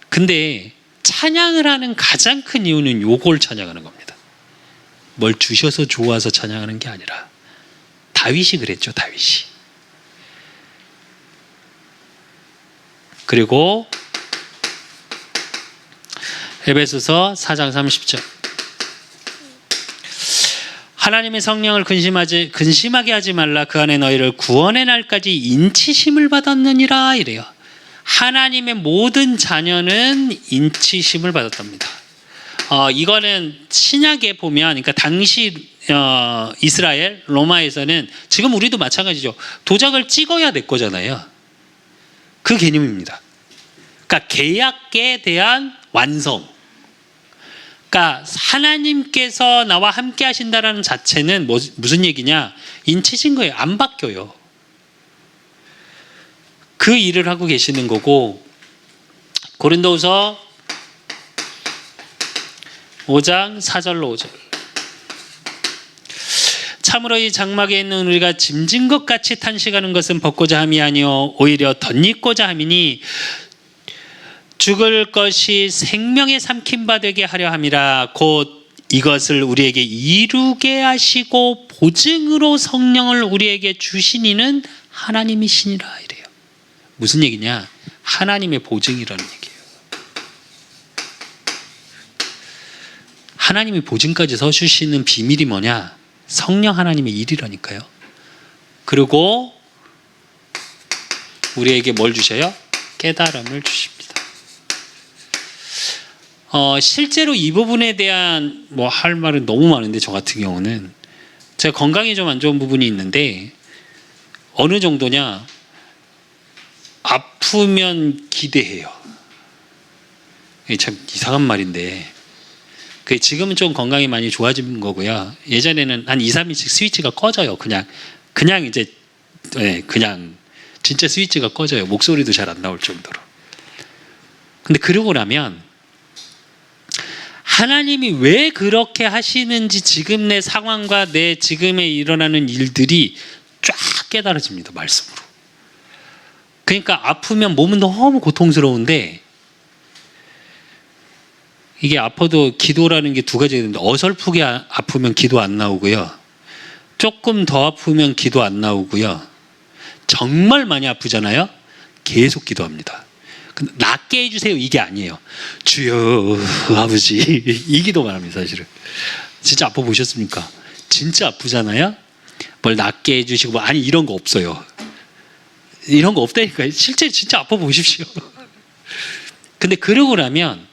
근데 찬양을 하는 가장 큰 이유는 요걸 찬양하는 겁니다. 뭘 주셔서 좋아서 찬양하는 게 아니라, 다윗이 그랬죠. 다윗이. 그리고 에베소서 4장 30절, 하나님의 성령을 근심하게 하지 말라. 그 안에 너희를 구원의 날까지 인치심을 받았느니라 이래요. 하나님의 모든 자녀는 인치심을 받았답니다. 이거는 신약에 보면, 그러니까 당시 이스라엘 로마에서는, 지금 우리도 마찬가지죠. 도장을 찍어야 내 거잖아요. 그 개념입니다. 그러니까 계약에 대한 완성. 그러니까 하나님께서 나와 함께 하신다라는 자체는 무슨 얘기냐? 인치신 거예요. 안 바뀌어요. 그 일을 하고 계시는 거고, 고린도후서 5장 4절로 5절. 참으로 이 장막에 있는 우리가 짐진 것 같이 탄식하는 것은 벗고자 함이 아니요 오히려 덧입고자 함이니 죽을 것이 생명의 삼킴바 되게 하려 함이라. 곧 이것을 우리에게 이루게 하시고 보증으로 성령을 우리에게 주시니는 하나님이시니라 이래요. 무슨 얘기냐? 하나님의 보증이라는 얘기예요. 하나님이 보증까지 서주시는 비밀이 뭐냐? 성령 하나님의 일이라니까요. 그리고 우리에게 뭘 주셔요? 깨달음을 주십니다. 실제로 이 부분에 대한 할 말은 너무 많은데, 저 같은 경우는 제가 건강이 좀 안 좋은 부분이 있는데, 어느 정도냐? 아프면 기대해요. 이게 참 이상한 말인데, 지금은 좀 건강이 많이 좋아진 거고요. 예전에는 한 2, 3일씩 스위치가 꺼져요. 그냥 이제 그냥 진짜 스위치가 꺼져요. 목소리도 잘 안 나올 정도로. 근데 그러고 나면 하나님이 왜 그렇게 하시는지, 지금 내 상황과 내 지금에 일어나는 일들이 쫙 깨달아집니다. 말씀으로. 그러니까 아프면 몸은 너무 고통스러운데, 이게 아파도 기도라는 게 두 가지가 있는데, 어설프게 아프면 기도 안 나오고요, 조금 더 아프면 기도 안 나오고요, 정말 많이 아프잖아요, 계속 기도합니다. 낫게 해주세요 이게 아니에요. 주여 아버지 이 기도만 합니다. 사실은 진짜 아파 보셨습니까? 진짜 아프잖아요. 뭘 낫게 해주시고 아니 이런 거 없어요. 이런 거 없다니까요. 실제 진짜 아파 보십시오. 근데 그러고 나면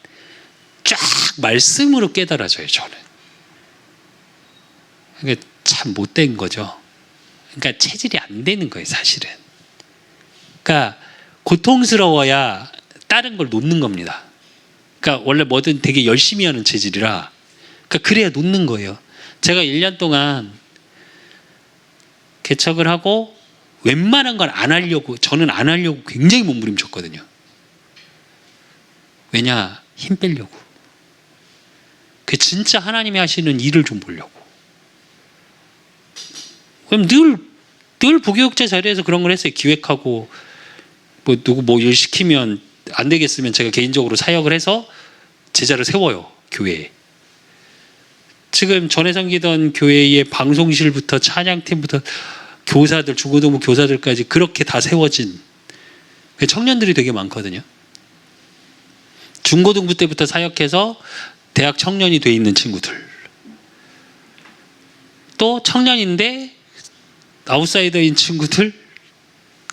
쫙 말씀으로 깨달아져요. 저는 이게 참 못된 거죠. 그러니까 체질이 안 되는 거예요. 사실은. 그러니까 고통스러워야 다른 걸 놓는 겁니다. 그러니까 원래 뭐든 되게 열심히 하는 체질이라, 그러니까 그래야 놓는 거예요. 제가 1년 동안 개척을 하고 웬만한 걸 안 하려고, 저는 안 하려고 굉장히 몸부림쳤거든요. 왜냐? 힘 빼려고. 그 진짜 하나님이 하시는 일을 좀 보려고. 그럼 늘 부교육자 자리에서 그런 걸 했어요. 기획하고 누구 일 시키면 안 되겠으면 제가 개인적으로 사역을 해서 제자를 세워요. 교회에. 지금 전에 섬기던 교회의 방송실부터 찬양팀부터 교사들, 중고등부 교사들까지 그렇게 다 세워진 청년들이 되게 많거든요. 중고등부 때부터 사역해서 대학 청년이 돼 있는 친구들, 또 청년인데 아웃사이더인 친구들,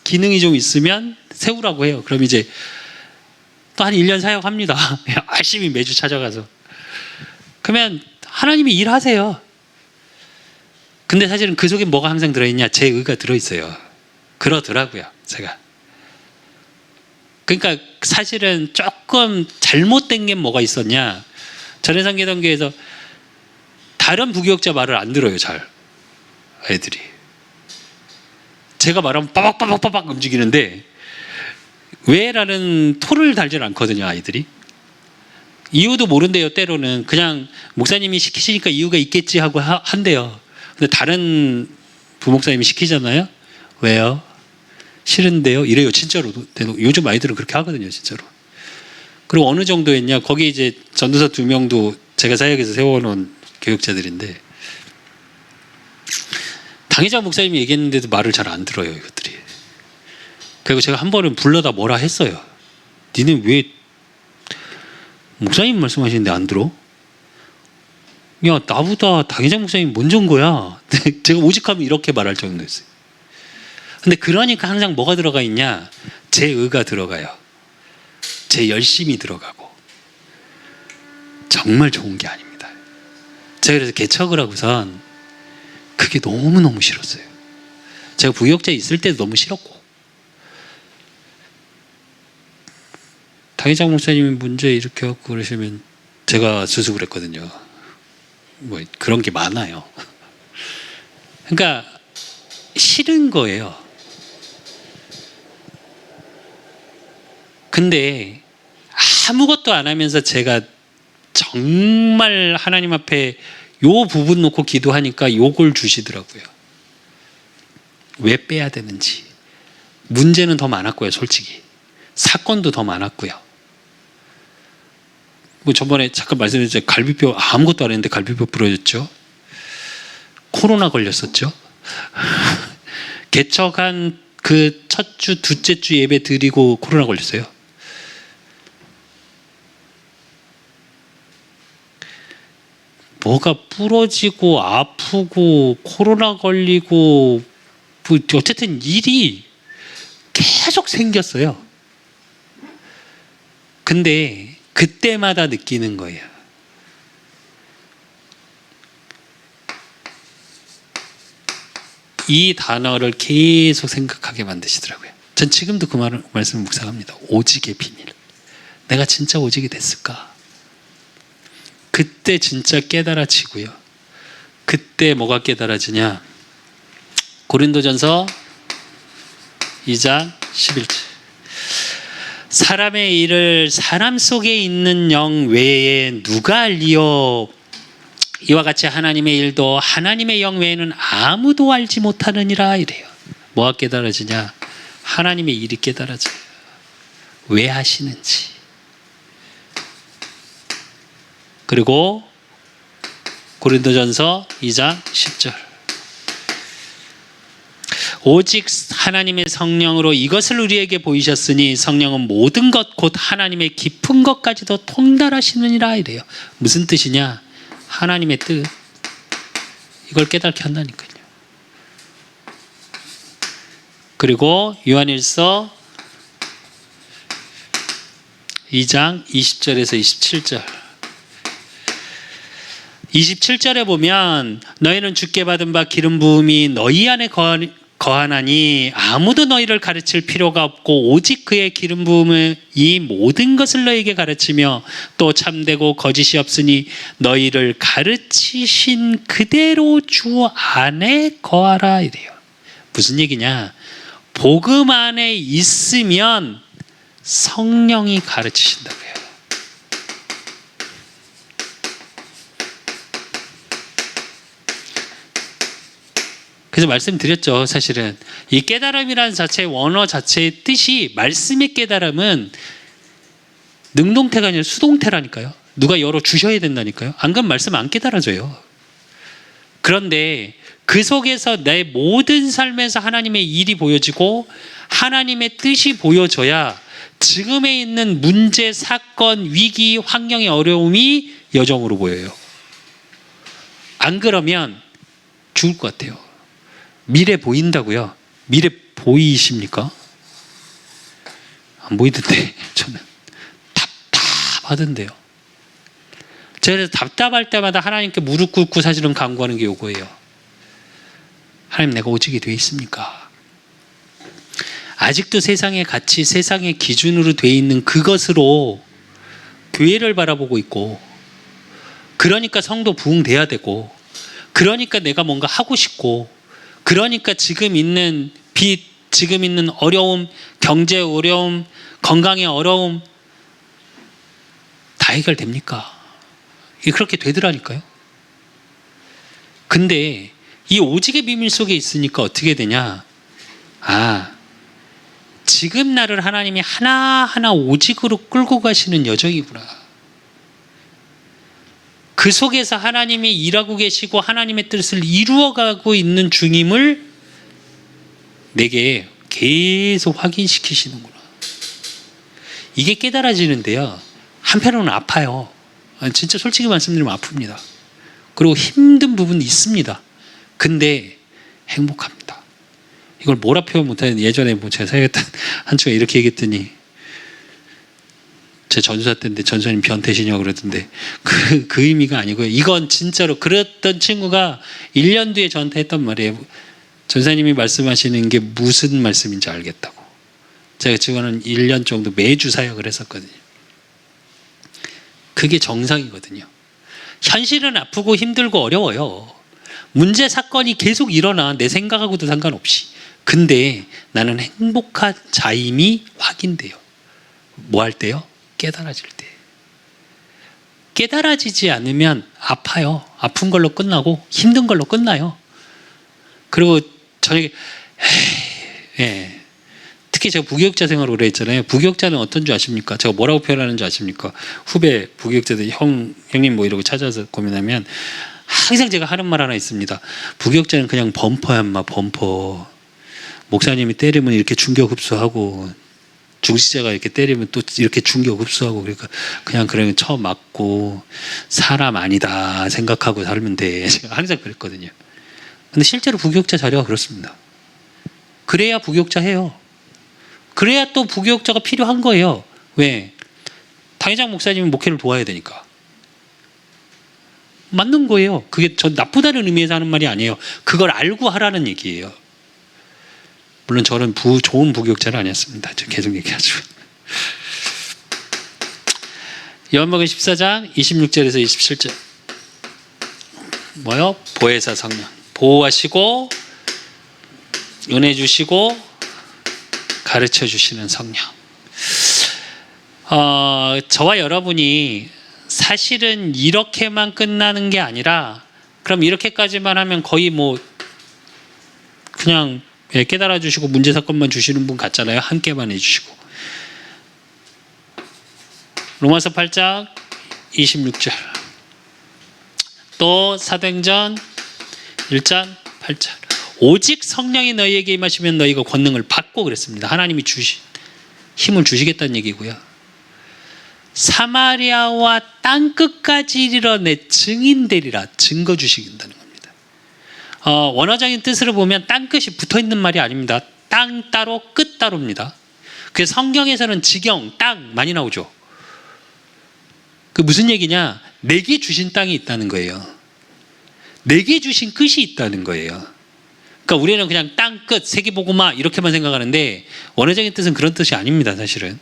기능이 좀 있으면 세우라고 해요. 그럼 이제 또 한 1년 사역합니다. 열심히 매주 찾아가서. 그러면 하나님이 일하세요. 근데 사실은 그 속에 뭐가 항상 들어있냐? 제 의가 들어있어요. 그러더라고요. 제가. 그러니까 사실은 조금 잘못된 게 뭐가 있었냐? 전에 섬기던 교회에서 다른 부교육자 말을 안 들어요. 잘. 애들이. 제가 말하면 빠박빠박빠박 움직이는데 왜라는 토를 달질 않거든요. 아이들이. 이유도 모른대요. 때로는 그냥 목사님이 시키시니까 이유가 있겠지 하고 한대요. 근데 다른 부목사님이 시키잖아요. 왜요? 싫은데요? 이래요. 진짜로. 요즘 아이들은 그렇게 하거든요. 진짜로. 그리고 어느 정도였냐? 거기 이제 전도사 2명도 제가 사역에서 세워놓은 교육자들인데 당회자 목사님이 얘기했는데도 말을 잘 안 들어요. 이것들이. 그리고 제가 한 번은 불러다 뭐라 했어요. 니네 왜 목사님 말씀하시는데 안 들어? 야, 나보다 당회자 목사님 먼저인 거야. 제가 오직하면 이렇게 말할 정도였어요. 근데 그러니까 항상 뭐가 들어가 있냐? 제 의가 들어가요. 제 열심이 들어가고. 정말 좋은 게 아닙니다. 제가 그래서 개척을 하고선 그게 너무너무 싫었어요. 제가 부역자에 있을 때도 너무 싫었고. 당회장 목사님이 문제 이렇게 하고 그러시면 제가 수습을 했거든요. 뭐 그런 게 많아요. 그러니까 싫은 거예요. 근데 아무것도 안 하면서 제가 정말 하나님 앞에 요 부분 놓고 기도하니까 요걸 주시더라고요. 왜 빼야 되는지. 문제는 더 많았고요, 솔직히. 사건도 더 많았고요. 뭐 저번에 잠깐 말씀드렸죠. 갈비뼈 아무것도 안 했는데 갈비뼈 부러졌죠. 코로나 걸렸었죠. 개척한 그 첫 주, 둘째 주 예배 드리고 코로나 걸렸어요. 뭐가 부러지고 아프고 코로나 걸리고 뭐 어쨌든 일이 계속 생겼어요. 근데 그때마다 느끼는 거예요. 이 단어를 계속 생각하게 만드시더라고요. 전 지금도 그 말씀을 묵상합니다. 오직의 비밀. 내가 진짜 오직이 됐을까? 그때 진짜 깨달아지고요. 그때 뭐가 깨달아지냐? 고린도전서 2장 11절. 사람의 일을 사람 속에 있는 영 외에 누가 알리요? 이와 같이 하나님의 일도 하나님의 영 외에는 아무도 알지 못하느니라 이래요. 뭐가 깨달아지냐? 하나님의 일이 깨달아져요. 왜 하시는지. 그리고 고린도전서 2장 10절. 오직 하나님의 성령으로 이것을 우리에게 보이셨으니 성령은 모든 것 곧 하나님의 깊은 것까지도 통달하시느니라 이래요. 무슨 뜻이냐? 하나님의 뜻. 이걸 깨닫게 한다니까요. 그리고 요한일서 2장 20절에서 27절. 27절에 보면 너희는 주께 받은 바 기름 부음이 너희 안에 거하나니 아무도 너희를 가르칠 필요가 없고 오직 그의 기름 부음은 이 모든 것을 너희에게 가르치며 또 참되고 거짓이 없으니 너희를 가르치신 그대로 주 안에 거하라 이래요. 무슨 얘기냐? 복음 안에 있으면 성령이 가르치신다고요. 그래서 말씀드렸죠. 사실은 이 깨달음이라는 자체의 원어 자체의 뜻이, 말씀의 깨달음은 능동태가 아니라 수동태라니까요. 누가 열어 주셔야 된다니까요. 안 그러면 말씀 안 깨달아져요. 그런데 그 속에서 내 모든 삶에서 하나님의 일이 보여지고 하나님의 뜻이 보여져야 지금에 있는 문제, 사건, 위기, 환경의 어려움이 여정으로 보여요. 안 그러면 죽을 것 같아요. 미래 보인다고요? 미래 보이십니까? 안 보이던데 저는 답답하던데요. 제가 그래서 답답할 때마다 하나님께 무릎 꿇고 사실은 간구하는 게 요거예요. 하나님, 내가 오직이 돼 있습니까? 아직도 세상의 가치, 세상의 기준으로 돼 있는 그것으로 교회를 바라보고 있고, 그러니까 성도 부흥돼야 되고, 그러니까 내가 뭔가 하고 싶고, 그러니까 지금 있는 빚, 지금 있는 어려움, 경제 어려움, 건강의 어려움 다 해결됩니까? 이게 그렇게 되더라니까요. 근데 이 오직의 비밀 속에 있으니까 어떻게 되냐? 아, 지금 나를 하나님이 하나하나 오직으로 끌고 가시는 여정이구나. 그 속에서 하나님이 일하고 계시고 하나님의 뜻을 이루어가고 있는 중임을 내게 계속 확인시키시는구나. 이게 깨달아지는데요, 한편으로는 아파요. 진짜 솔직히 말씀드리면 아픕니다. 그리고 힘든 부분이 있습니다. 근데 행복합니다. 이걸 뭐라 표현 못하는데, 예전에 뭐 제가 사역했던 한 친구가 이렇게 얘기했더니, 제 전사 때인데 전사님 변태시냐고 그러던데, 그 의미가 아니고요. 이건 진짜로 그랬던 친구가 1년 뒤에 저한테 했던 말이에요. 전사님이 말씀하시는 게 무슨 말씀인지 알겠다고. 제가 지금은 1년 정도 매주 사역을 했었거든요. 그게 정상이거든요. 현실은 아프고 힘들고 어려워요. 문제 사건이 계속 일어나, 내 생각하고도 상관없이. 근데 나는 행복한 자임이 확인돼요. 뭐 할 때요? 깨달아질 때. 깨달아지지 않으면 아파요. 아픈 걸로 끝나고 힘든 걸로 끝나요. 그리고 저녁에 예. 특히 제가 부교육자 생활을 오래 했잖아요. 부교육자는 어떤 줄 아십니까? 제가 뭐라고 표현하는 줄 아십니까? 후배 부교육자들 형님 뭐 이러고 찾아서 고민하면 항상 제가 하는 말 하나 있습니다. 부교육자는 그냥 범퍼야, 인마, 범퍼. 목사님이 때리면 이렇게 충격 흡수하고, 중시자가 이렇게 때리면 또 이렇게 충격 흡수하고, 그러니까 그냥 쳐 맞고 사람 아니다 생각하고 살면 돼. 제가 항상 그랬거든요. 근데 실제로 부교육자 자료가 그렇습니다. 그래야 부교육자 해요. 그래야 또 부교육자가 필요한 거예요. 왜? 당회장 목사님은 목회를 도와야 되니까. 맞는 거예요. 그게 전 나쁘다는 의미에서 하는 말이 아니에요. 그걸 알고 하라는 얘기예요. 물론 저는 좋은 부교육자는 아니었습니다. 저 계속 얘기하죠. 요한복음 14장 26절에서 27절. 뭐요? 보혜사 성령. 보호하시고 은혜 주시고 가르쳐 주시는 성령. 저와 여러분이 사실은 이렇게만 끝나는 게 아니라, 그럼 이렇게까지만 하면 거의 뭐 그냥 깨달아 주시고 문제 사건만 주시는 분 같잖아요. 함께만 해주시고. 로마서 8장 26절. 또 사도행전 1장 8절. 오직 성령이 너희에게 임하시면 너희가 권능을 받고 그랬습니다. 하나님이 힘을 주시겠다는 얘기고요. 사마리아와 땅끝까지 이르러 내 증인 되리라. 증거 주시긴다는 겁니다. 원어적인 뜻으로 보면 땅끝이 붙어있는 말이 아닙니다. 땅 따로 끝 따로입니다. 그래서 성경에서는 지경, 땅 많이 나오죠. 그 무슨 얘기냐? 내게 주신 땅이 있다는 거예요. 내게 주신 끝이 있다는 거예요. 그러니까 우리는 그냥 땅 끝, 세계보고마 이렇게만 생각하는데, 원어적인 뜻은 그런 뜻이 아닙니다. 사실은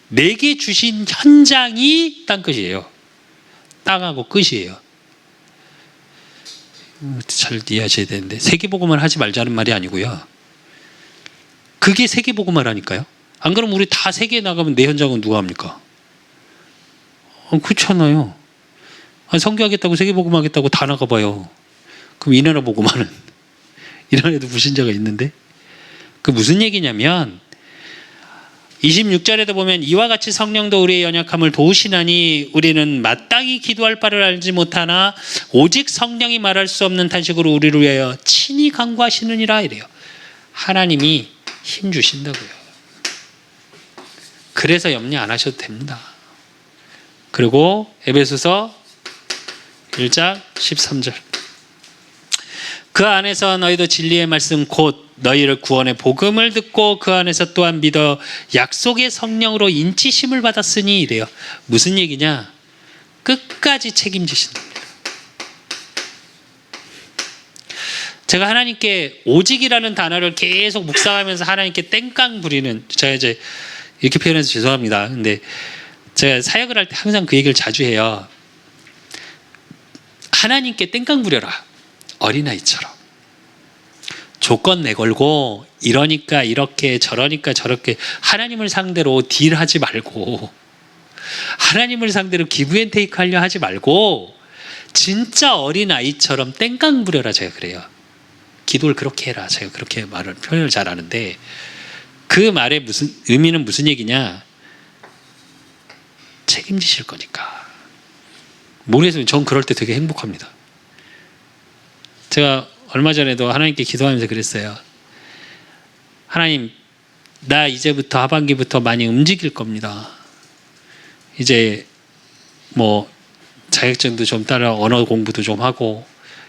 내게 주신 현장이 땅 끝이에요. 땅하고 끝이에요. 잘 이해하셔야 되는데, 세계보고만 하지 말자는 말이 아니고요. 그게 세계보고마라니까요. 안 그러면 우리 다 세계에 나가면 내 현장은 누가 합니까? 그렇잖아요. 선교하겠다고 세계보고마 하겠다고 다 나가봐요. 그럼 이 나라 보고마는 이런 애도 불신자가 있는데, 그 무슨 얘기냐면 26절에도 보면 이와 같이 성령도 우리의 연약함을 도우시나니 우리는 마땅히 기도할 바를 알지 못하나 오직 성령이 말할 수 없는 탄식으로 우리를 위하여 친히 간구하시느니라 이래요. 하나님이 힘 주신다고요. 그래서 염려 안 하셔도 됩니다. 그리고 에베소서 1장 13절. 그 안에서 너희도 진리의 말씀 곧 너희를 구원의 복음을 듣고 그 안에서 또한 믿어 약속의 성령으로 인치심을 받았으니 이래요. 무슨 얘기냐? 끝까지 책임지신답니다. 제가 하나님께 오직이라는 단어를 계속 묵상하면서 하나님께 땡깡 부리는, 제가 이제 이렇게 표현해서 죄송합니다. 근데 제가 사역을 할 때 항상 그 얘기를 자주 해요. 하나님께 땡깡 부려라. 어린아이처럼 조건 내걸고 이러니까 이렇게 저러니까 저렇게 하나님을 상대로 딜하지 말고, 하나님을 상대로 기브앤테이크 하려 하지 말고 진짜 어린아이처럼 땡깡 부려라. 제가 그래요. 기도를 그렇게 해라. 제가 그렇게 표현을 잘 하는데, 그 말의 무슨 의미는 무슨 얘기냐? 책임지실 거니까. 모르겠으면 전 그럴 때 되게 행복합니다. 제가 얼마 전에도 하나님께 기도하면서 그랬어요. 하나님, 나 이제부터 하반기부터 많이 움직일 겁니다. 이제 뭐 자격증도 좀 따라 언어 공부도 좀 하고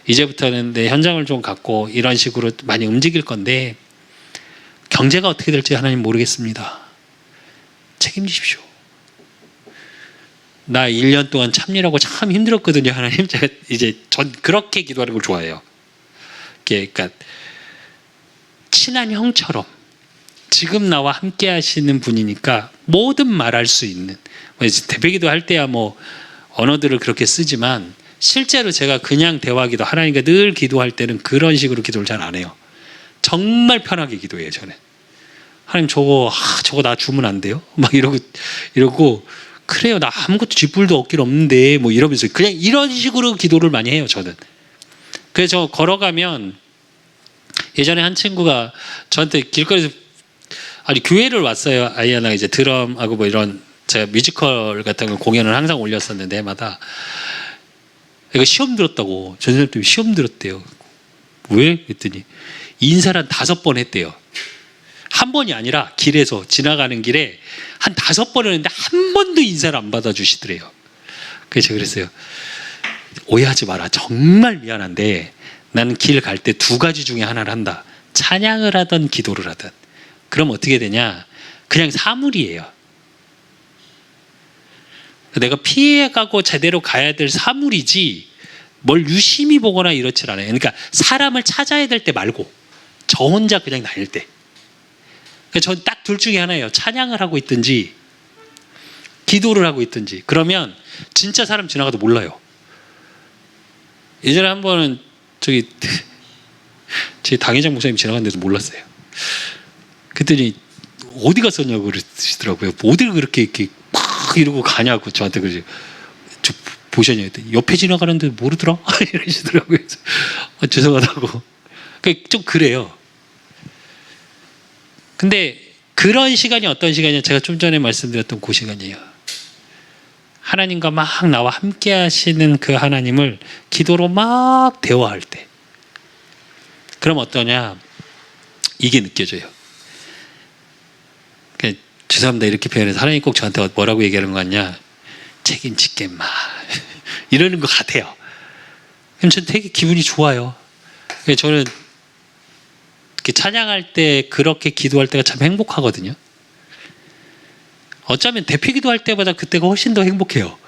이제부터는 내 현장을 좀 갖고 이런 식으로 많이 움직일 건데 경제가 어떻게 될지 하나님 모르겠습니다. 책임지십시오. 나 1년 동안 참일하고 참 힘들었거든요. 하나님, 제가 이제 전 그렇게 기도하는 걸 좋아해요. 그러니까 친한 형처럼 지금 나와 함께 하시는 분이니까 모든 말할 수 있는, 대배기도 할 때야 뭐 언어들을 그렇게 쓰지만 실제로 제가 그냥 대화기도 하나님과 늘 기도할 때는 그런 식으로 기도를 잘 안 해요. 정말 편하게 기도해요. 저는 하나님 저거 나 주면 안 돼요? 막 이러고 그래요, 나 아무것도 쥐뿔도 없긴 없는데 뭐 이러면서 그냥 이런 식으로 기도를 많이 해요. 저는. 그래서 걸어가면 예전에 한 친구가 저한테 길거리에서 교회를 왔어요. 아이나 이제 드럼하고 뭐 이런 제가 뮤지컬 같은 거 공연을 항상 올렸었는데 해마다 이거 시험 들었다고. 전선생님 때문에 시험 들었대요. 왜? 그랬더니 인사를 한 5번 했대요. 한 번이 아니라 길에서 지나가는 길에 한 5번을 했는데 한 번도 인사를 안 받아주시더래요. 그래서 제가 그랬어요. 오해하지 마라. 정말 미안한데 나는 길 갈 때 2가지 중에 하나를 한다. 찬양을 하든 기도를 하든. 그럼 어떻게 되냐? 그냥 사물이에요. 내가 피해가고 제대로 가야 될 사물이지 뭘 유심히 보거나 이렇지 않아요. 그러니까 사람을 찾아야 될 때 말고 저 혼자 그냥 다닐 때. 전 딱 둘 중에 하나예요. 찬양을 하고 있든지 기도를 하고 있든지. 그러면 진짜 사람 지나가도 몰라요. 예전에 한 번은 저기 제 당회장 목사님 지나갔는데도 몰랐어요. 그랬더니 어디 갔었냐고 그러시더라고요. 어디를 그렇게 이렇게 막 이러고 가냐고 저한테 그러지. 저 보셨냐 했더니 옆에 지나가는데 모르더라? 이러시더라고요. 죄송하다고. 좀 그래요. 근데 그런 시간이 어떤 시간이냐? 제가 좀 전에 말씀드렸던 그 시간이에요. 하나님과 막 나와 함께 하시는 그 하나님을 기도로 막 대화할 때. 그럼 어떠냐? 이게 느껴져요. 죄송합니다. 이렇게 표현해서 하나님 꼭 저한테 뭐라고 얘기하는 거 같냐? 책임질게 마. 이러는 것 같아요. 그럼 저는 되게 기분이 좋아요. 저는 이렇게 찬양할 때 그렇게 기도할 때가 참 행복하거든요. 어쩌면 대피 기도할 때보다 그때가 훨씬 더 행복해요.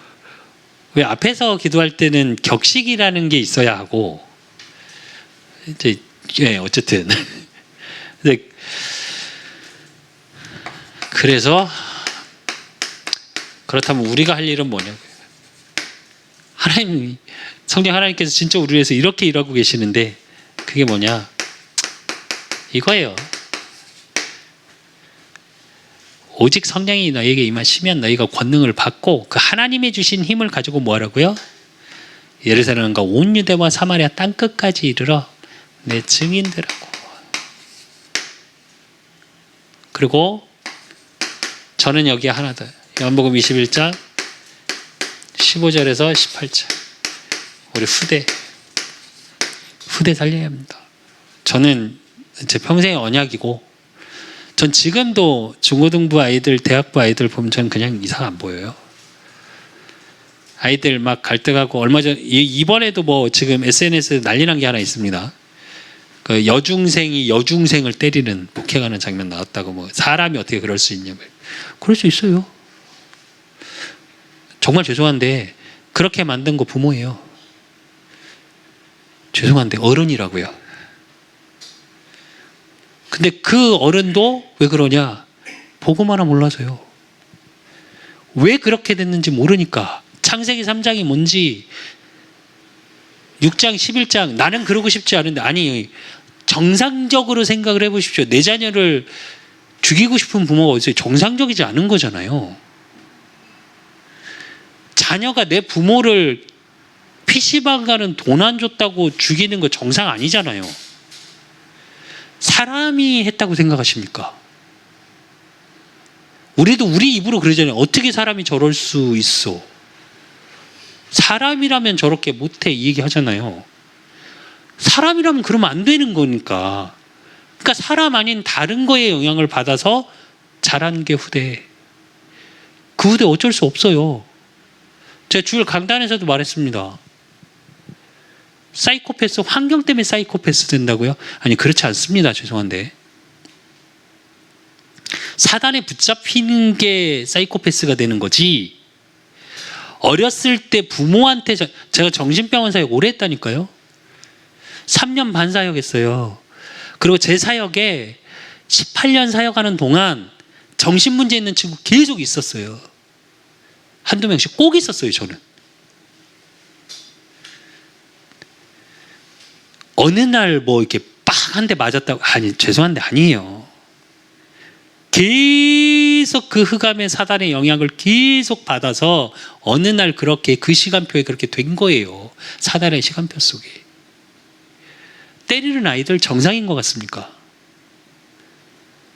왜? 앞에서 기도할 때는 격식이라는 게 있어야 하고 이제 어쨌든 근데 그래서 그렇다면 우리가 할 일은 뭐냐고요. 하나님이 성령 하나님께서 진짜 우리를 위해서 이렇게 일하고 계시는데 그게 뭐냐? 이거예요. 오직 성령이 너희에게 임하시면 너희가 권능을 받고 그 하나님이 주신 힘을 가지고 뭐하라고요? 예루살렘과 온 유대와 사마리아 땅끝까지 이르러 내 증인되라고. 그리고 저는 여기 하나 더. 요한복음 21장 15절에서 18절. 우리 후대 살려야 합니다. 저는 제 평생의 언약이고 전 지금도 중고등부 아이들, 대학부 아이들 보면 저는 그냥 이상 안 보여요. 아이들 막 갈등하고 얼마 전 이번에도 뭐 지금 SNS에 난리 난 게 하나 있습니다. 그 여중생이 여중생을 때리는 폭행하는 장면 나왔다고. 뭐 사람이 어떻게 그럴 수 있냐고. 그럴 수 있어요. 정말 죄송한데 그렇게 만든 거 부모예요. 죄송한데 어른이라고요. 근데 그 어른도 왜 그러냐? 보고만 하나 몰라서요. 왜 그렇게 됐는지 모르니까. 창세기 3장이 뭔지 6장 11장 나는 그러고 싶지 않은데, 아니 정상적으로 생각을 해보십시오. 내 자녀를 죽이고 싶은 부모가 어디서 정상적이지 않은 거잖아요. 자녀가 내 부모를 PC방 가는 돈 안 줬다고 죽이는 거 정상 아니잖아요. 사람이 했다고 생각하십니까? 우리도 우리 입으로 그러잖아요. 어떻게 사람이 저럴 수 있어? 사람이라면 저렇게 못해 이 얘기 하잖아요. 사람이라면 그러면 안 되는 거니까. 그러니까 사람 아닌 다른 거에 영향을 받아서 자란 게 후대. 그 후대 어쩔 수 없어요. 제가 주일 강단에서도 말했습니다. 사이코패스, 환경 때문에 사이코패스 된다고요? 아니 그렇지 않습니다. 죄송한데. 사단에 붙잡히는 게 사이코패스가 되는 거지. 어렸을 때 부모한테 제가 정신병원 사역 오래 했다니까요. 3년 반 사역했어요. 그리고 제 사역에 18년 사역하는 동안 정신문제 있는 친구 계속 있었어요. 한두 명씩 꼭 있었어요. 저는. 어느 날 뭐 이렇게 빡 한 대 맞았다고, 아니 죄송한데 아니에요. 계속 그 흑암의 사단의 영향을 계속 받아서 어느 날 그렇게 그 시간표에 그렇게 된 거예요. 사단의 시간표 속에. 때리는 아이들 정상인 것 같습니까?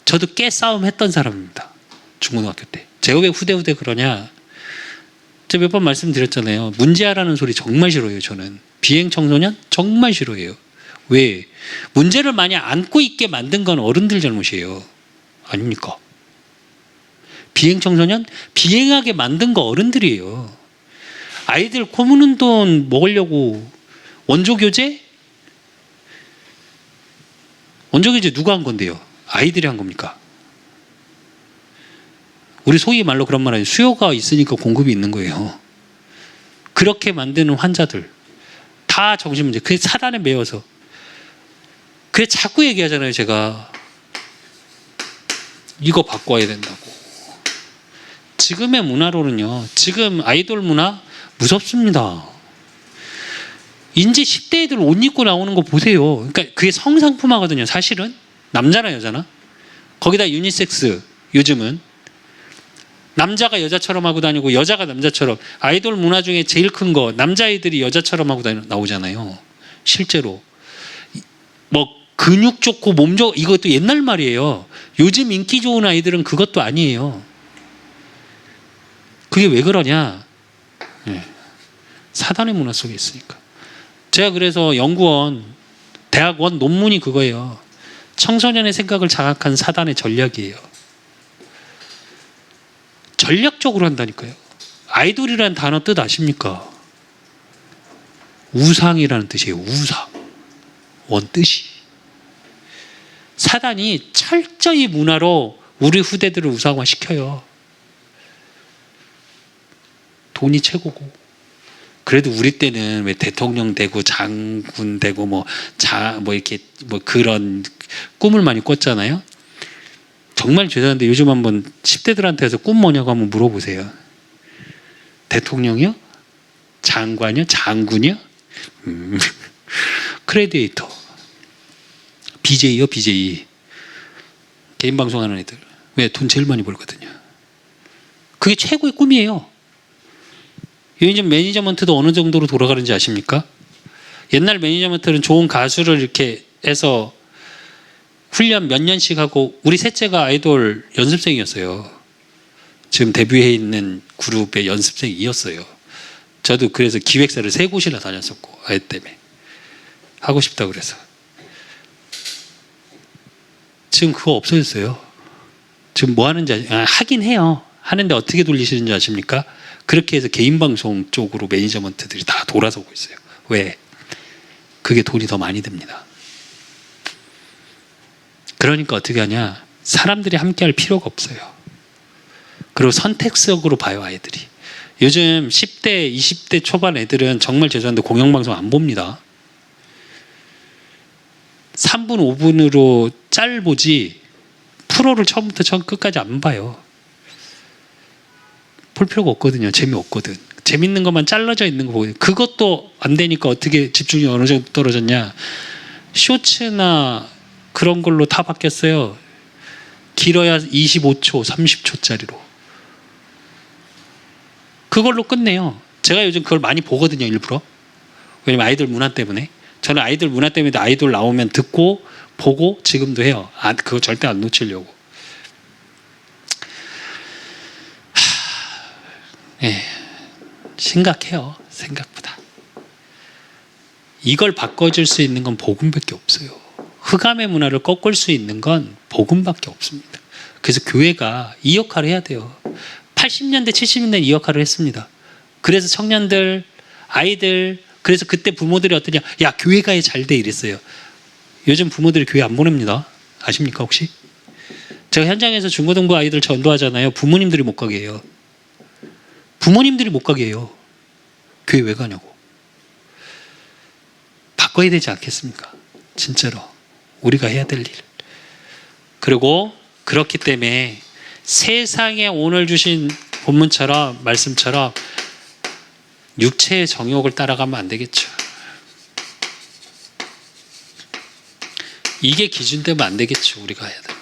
저도 꽤 싸움 했던 사람입니다. 중고등학교 때. 제가 왜 후대후대 그러냐? 제가 몇 번 말씀드렸잖아요. 문제아라는 소리 정말 싫어해요. 저는. 비행 청소년 정말 싫어해요. 왜? 문제를 많이 안고 있게 만든 건 어른들 잘못이에요. 아닙니까? 비행 청소년? 비행하게 만든 거 어른들이에요. 아이들 코 무는 돈 먹으려고 원조교재? 원조교재 누가 한 건데요? 아이들이 한 겁니까? 우리 소위 말로 그런 말 하죠. 수요가 있으니까 공급이 있는 거예요. 그렇게 만드는 환자들 다 정신문제. 그게 사단에 매여서. 그래 자꾸 얘기하잖아요. 제가 이거 바꿔야 된다고. 지금의 문화로는요. 지금 아이돌 문화 무섭습니다. 이제 10대 애들 옷 입고 나오는 거 보세요. 그러니까 그게 성상품화거든요. 사실은 남자나 여자나. 거기다 유니섹스. 요즘은 남자가 여자처럼 하고 다니고 여자가 남자처럼. 아이돌 문화 중에 제일 큰 거 남자애들이 여자처럼 하고 나오잖아요. 실제로 뭐 근육 좋고 몸 좋고 이것도 옛날 말이에요. 요즘 인기 좋은 아이들은 그것도 아니에요. 그게 왜 그러냐? 네. 사단의 문화 속에 있으니까. 제가 그래서 연구원, 대학원 논문이 그거예요. 청소년의 생각을 장악한 사단의 전략이에요. 전략적으로 한다니까요. 아이돌이라는 단어 뜻 아십니까? 우상이라는 뜻이에요. 우상. 원 뜻이. 사단이 철저히 문화로 우리 후대들을 우상화시켜요. 돈이 최고고. 그래도 우리 때는 왜 대통령 되고 장군 되고 뭐 이렇게 뭐 그런 꿈을 많이 꿨잖아요. 정말 죄송한데 요즘 한번 10대들한테서 꿈 뭐냐고 한번 물어보세요. 대통령이요? 장관이요? 장군이요? 크레디에이터. BJ요? BJ. 개인 방송하는 애들. 왜? 돈 제일 많이 벌거든요. 그게 최고의 꿈이에요. 요즘 매니저먼트도 어느 정도로 돌아가는지 아십니까? 옛날 매니저먼트는 좋은 가수를 이렇게 해서 훈련 몇 년씩 하고, 우리 셋째가 아이돌 연습생이었어요. 지금 데뷔해 있는 그룹의 연습생이었어요. 저도 그래서 기획사를 3곳이나 다녔었고, 아이 때문에 하고 싶다 그래서. 지금 그거 없어졌어요. 지금 뭐 하는지 하긴 해요. 하는데 어떻게 돌리시는지 아십니까? 그렇게 해서 개인 방송 쪽으로 매니저먼트들이 다 돌아서고 있어요. 왜? 그게 돈이 더 많이 듭니다. 그러니까 어떻게 하냐? 사람들이 함께 할 필요가 없어요. 그리고 선택적으로 봐요, 아이들이. 요즘 10대, 20대 초반 애들은 정말 죄송한데 공영방송 안 봅니다. 3분, 5분으로 짤 보지 프로를 처음부터 끝까지 안 봐요. 볼 필요가 없거든요. 재미없거든. 재밌는 것만 잘라져 있는 거 보고, 그것도 안 되니까 어떻게 집중이 어느 정도 떨어졌냐? 쇼츠나 그런 걸로 다 바뀌었어요. 길어야 25초, 30초짜리로. 그걸로 끝내요. 제가 요즘 그걸 많이 보거든요, 일부러. 왜냐면 아이들 문화 때문에. 저는 아이들 문화 때문에 아이돌 나오면 듣고 보고 지금도 해요. 그거 절대 안 놓치려고. 심각해요. 생각보다. 이걸 바꿔줄 수 있는 건 복음밖에 없어요. 흑암의 문화를 꺾을 수 있는 건 복음밖에 없습니다. 그래서 교회가 이 역할을 해야 돼요. 80년대 70년대 이 역할을 했습니다. 그래서 청년들 아이들 그래서 그때 부모들이 어떠냐 야 교회가 잘 돼 이랬어요. 요즘 부모들이 교회 안 보냅니다. 아십니까 혹시? 제가 현장에서 중고등부 아이들 전도하잖아요. 부모님들이 못 가게 해요. 부모님들이 못 가게 해요. 교회 왜 가냐고. 바꿔야 되지 않겠습니까? 진짜로 우리가 해야 될 일. 그리고 그렇기 때문에 세상에 오늘 주신 본문처럼 말씀처럼 육체의 정욕을 따라가면 안 되겠죠. 이게 기준 되면 안 되겠죠. 우리가 해야 될 거.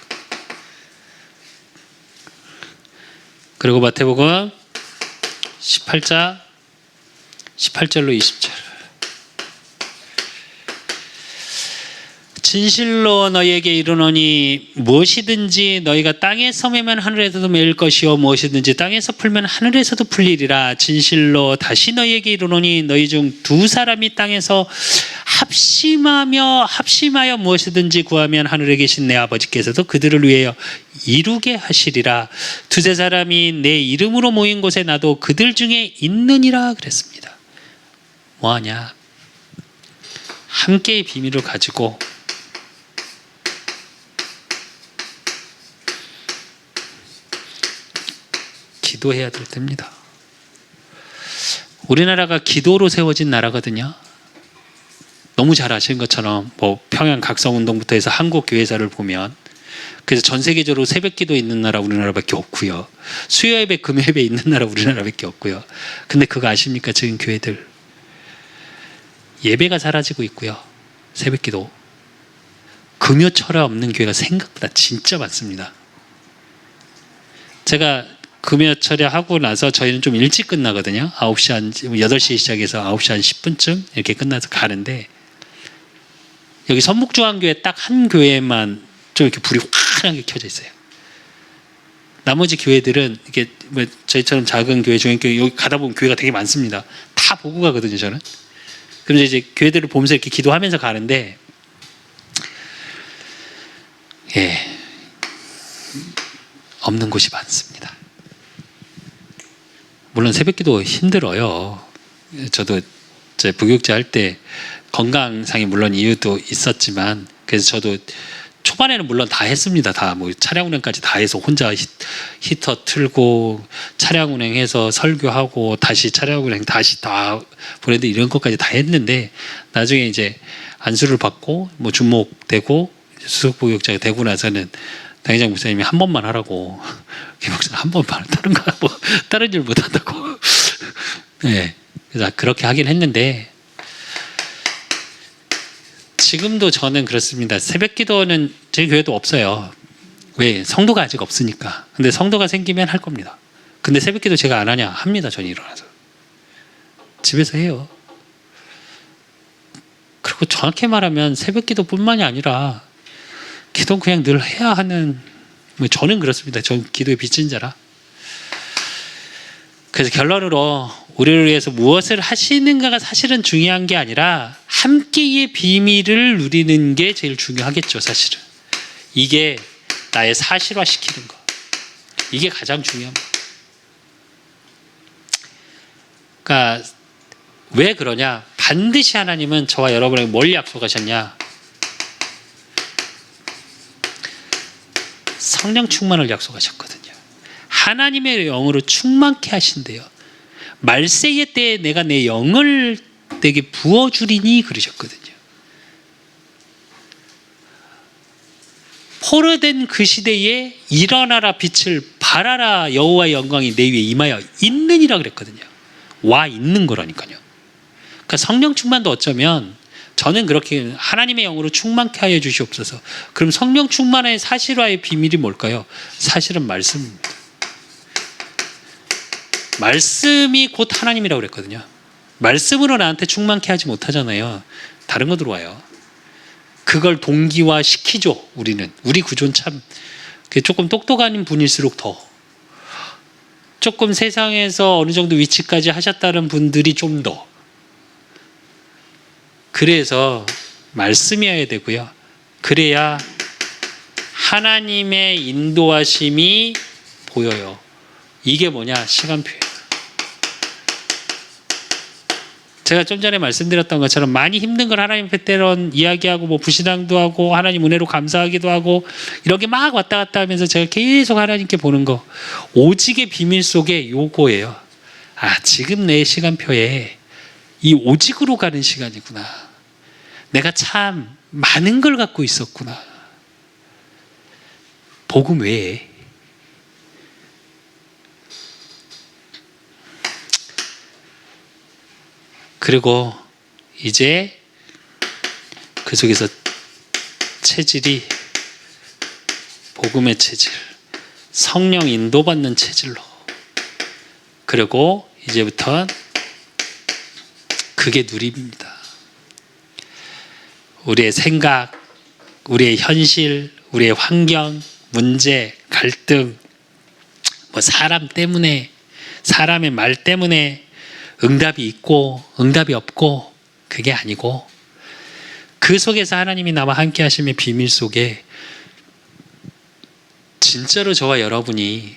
그리고 마태복음 18절로 20절. 진실로 너희에게 이르노니 무엇이든지 너희가 땅에서 매면 하늘에서도 매일 것이요 무엇이든지 땅에서 풀면 하늘에서도 풀리리라. 진실로 다시 너희에게 이르노니 너희 중 두 사람이 땅에서 합심하여 무엇이든지 구하면 하늘에 계신 내 아버지께서도 그들을 위하여 이루게 하시리라. 두세 사람이 내 이름으로 모인 곳에 나도 그들 중에 있느니라 그랬습니다. 뭐하냐? 함께의 비밀을 가지고 기도해야 될 때입니다. 우리나라가 기도로 세워진 나라거든요. 너무 잘 아시는 것처럼 뭐 평양 각성운동부터 해서 한국 교회사를 보면 그래서 전 세계적으로 새벽기도 있는 나라 우리나라밖에 없고요. 수요예배 금요예배 있는 나라 우리나라밖에 없고요. 근데 그거 아십니까? 지금 교회들 예배가 사라지고 있고요. 새벽기도 금요철에 없는 교회가 생각보다 진짜 많습니다. 제가 금요철에 하고 나서 저희는 좀 일찍 끝나거든요. 8시에 시작해서 9시 한 10분쯤 이렇게 끝나서 가는데 여기 선목중앙교회 딱 한 교회만 좀 이렇게 불이 환하게 켜져 있어요. 나머지 교회들은 이게 뭐 저희처럼 작은 교회, 중앙교회 여기 가다 보면 교회가 되게 많습니다. 다 보고 가거든요, 저는. 그럼 이제 교회들을 보면서 이렇게 기도하면서 가는데, 없는 곳이 많습니다. 물론 새벽기도 힘들어요. 저도 제 부교육자 할 때 건강상의 물론 이유도 있었지만 그래서 저도 초반에는 물론 다 했습니다. 다 뭐 차량 운행까지 다 해서 혼자 히터 틀고 차량 운행해서 설교하고 다시 차량 운행 다시 다 보내도 이런 것까지 다 했는데 나중에 이제 안수를 받고 뭐 주목되고 수석 부교육자가 되고 나서는 당회장 목사님이 한 번만 하라고 김 목사 한 번만 다른 거 뭐 다른 일 못 한다고 네 그래서 그렇게 하긴 했는데 지금도 저는 그렇습니다. 새벽기도는 저희 교회도 없어요. 왜? 성도가 아직 없으니까. 근데 성도가 생기면 할 겁니다. 근데 새벽기도 제가 안 하냐? 합니다. 저는 일어나서 집에서 해요. 그리고 정확히 말하면 새벽기도뿐만이 아니라 기도는 그냥 늘 해야 하는 저는 그렇습니다. 저는 기도의 빚진 자라. 그래서 결론으로 우리를 위해서 무엇을 하시는가가 사실은 중요한 게 아니라 함께의 비밀을 누리는 게 제일 중요하겠죠. 사실은 이게 나의 사실화시키는 거 이게 가장 중요합니다. 그러니까 왜 그러냐? 반드시 하나님은 저와 여러분에게 뭘 약속하셨냐? 성령 충만을 약속하셨거든요. 하나님의 영으로 충만케 하신대요. 말세의 때에 내가 내 영을 내게 부어주리니 그러셨거든요. 포로된 그 시대에 일어나라 빛을 발하라 여호와의 영광이 내 위에 임하여 있느니라 그랬거든요. 와 있는 거라니까요. 그러니까 성령 충만도 어쩌면 저는 그렇게 하나님의 영으로 충만케 하여 주시옵소서. 그럼 성령 충만의 사실화의 비밀이 뭘까요? 사실은 말씀입니다. 말씀이 곧 하나님이라고 그랬거든요. 말씀으로 나한테 충만케 하지 못하잖아요. 다른 거 들어와요. 그걸 동기화시키죠. 우리는. 우리 구조는 참 조금 똑똑한 분일수록 더 조금 세상에서 어느 정도 위치까지 하셨다는 분들이 좀 더. 그래서 말씀이어야 되고요. 그래야 하나님의 인도하심이 보여요. 이게 뭐냐? 시간표예요. 제가 좀 전에 말씀드렸던 것처럼 많이 힘든 걸 하나님 앞에 때론 이야기하고 뭐 부신앙도 하고 하나님 은혜로 감사하기도 하고 이렇게 막 왔다 갔다 하면서 제가 계속 하나님께 보는 거, 오직의 비밀 속에 요거예요. 아, 지금 내 시간표에 이 오직으로 가는 시간이구나. 내가 참 많은 걸 갖고 있었구나. 복음 외에. 그리고 이제 그 속에서 체질이 복음의 체질, 성령 인도받는 체질로. 그리고 이제부터 그게 누림입니다. 우리의 생각, 우리의 현실, 우리의 환경, 문제, 갈등, 뭐 사람 때문에, 사람의 말 때문에 응답이 있고 응답이 없고 그게 아니고, 그 속에서 하나님이 나와 함께 하심의 비밀 속에 진짜로 저와 여러분이,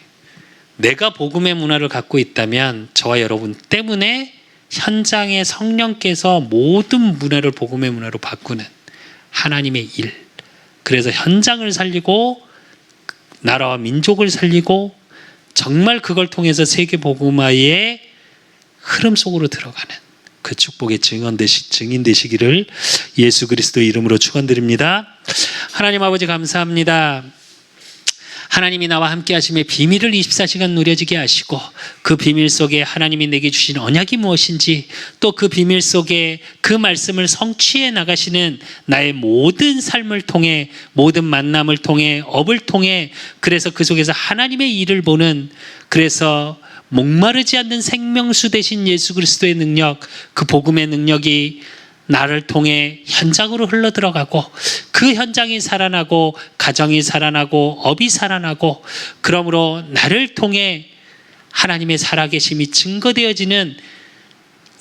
내가 복음의 문화를 갖고 있다면 저와 여러분 때문에 현장에 성령께서 모든 문화를 복음의 문화로 바꾸는 하나님의 일. 그래서 현장을 살리고 나라와 민족을 살리고 정말 그걸 통해서 세계 복음화의 흐름 속으로 들어가는 그 축복의 증인 되시기를 예수 그리스도의 이름으로 축원드립니다. 하나님 아버지 감사합니다. 하나님이 나와 함께 하심의 비밀을 24시간 누려지게 하시고, 그 비밀 속에 하나님이 내게 주신 언약이 무엇인지, 또 그 비밀 속에 그 말씀을 성취해 나가시는 나의 모든 삶을 통해, 모든 만남을 통해, 업을 통해, 그래서 그 속에서 하나님의 일을 보는, 그래서 목마르지 않는 생명수 되신 예수 그리스도의 능력, 그 복음의 능력이 나를 통해 현장으로 흘러들어가고, 그 현장이 살아나고 가정이 살아나고 업이 살아나고, 그러므로 나를 통해 하나님의 살아계심이 증거되어지는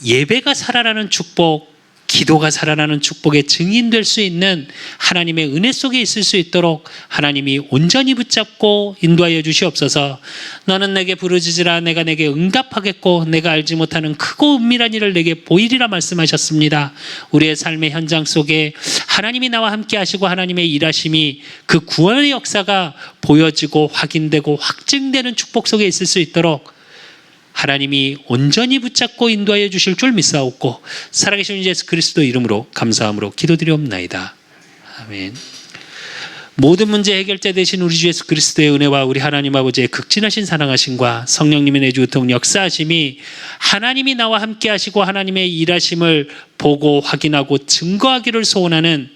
예배가 살아나는 축복, 기도가 살아나는 축복의 증인될 수 있는 하나님의 은혜 속에 있을 수 있도록 하나님이 온전히 붙잡고 인도하여 주시옵소서. 너는 내게 부르짖으라 내가 내게 응답하겠고 내가 알지 못하는 크고 은밀한 일을 내게 보이리라 말씀하셨습니다. 우리의 삶의 현장 속에 하나님이 나와 함께 하시고 하나님의 일하심이, 그 구원의 역사가 보여지고 확인되고 확증되는 축복 속에 있을 수 있도록 하나님이 온전히 붙잡고 인도하여 주실 줄 믿사옵고, 살아계신 예수 그리스도 이름으로 감사함으로 기도드리옵나이다. 아멘. 모든 문제 해결자 되신 우리 주 예수 그리스도의 은혜와 우리 하나님 아버지의 극진하신 사랑하심과 성령님의 내주통 역사하심이, 하나님이 나와 함께 하시고 하나님의 일하심을 보고 확인하고 증거하기를 소원하는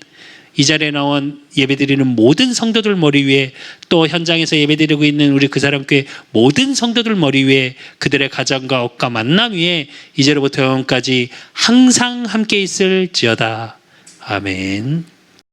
이 자리에 나온 예배드리는 모든 성도들 머리 위에, 또 현장에서 예배드리고 있는 우리 그 사람교회 모든 성도들 머리 위에, 그들의 가정과 업과 만남 위에 이제로부터 영원까지 항상 함께 있을지어다. 아멘.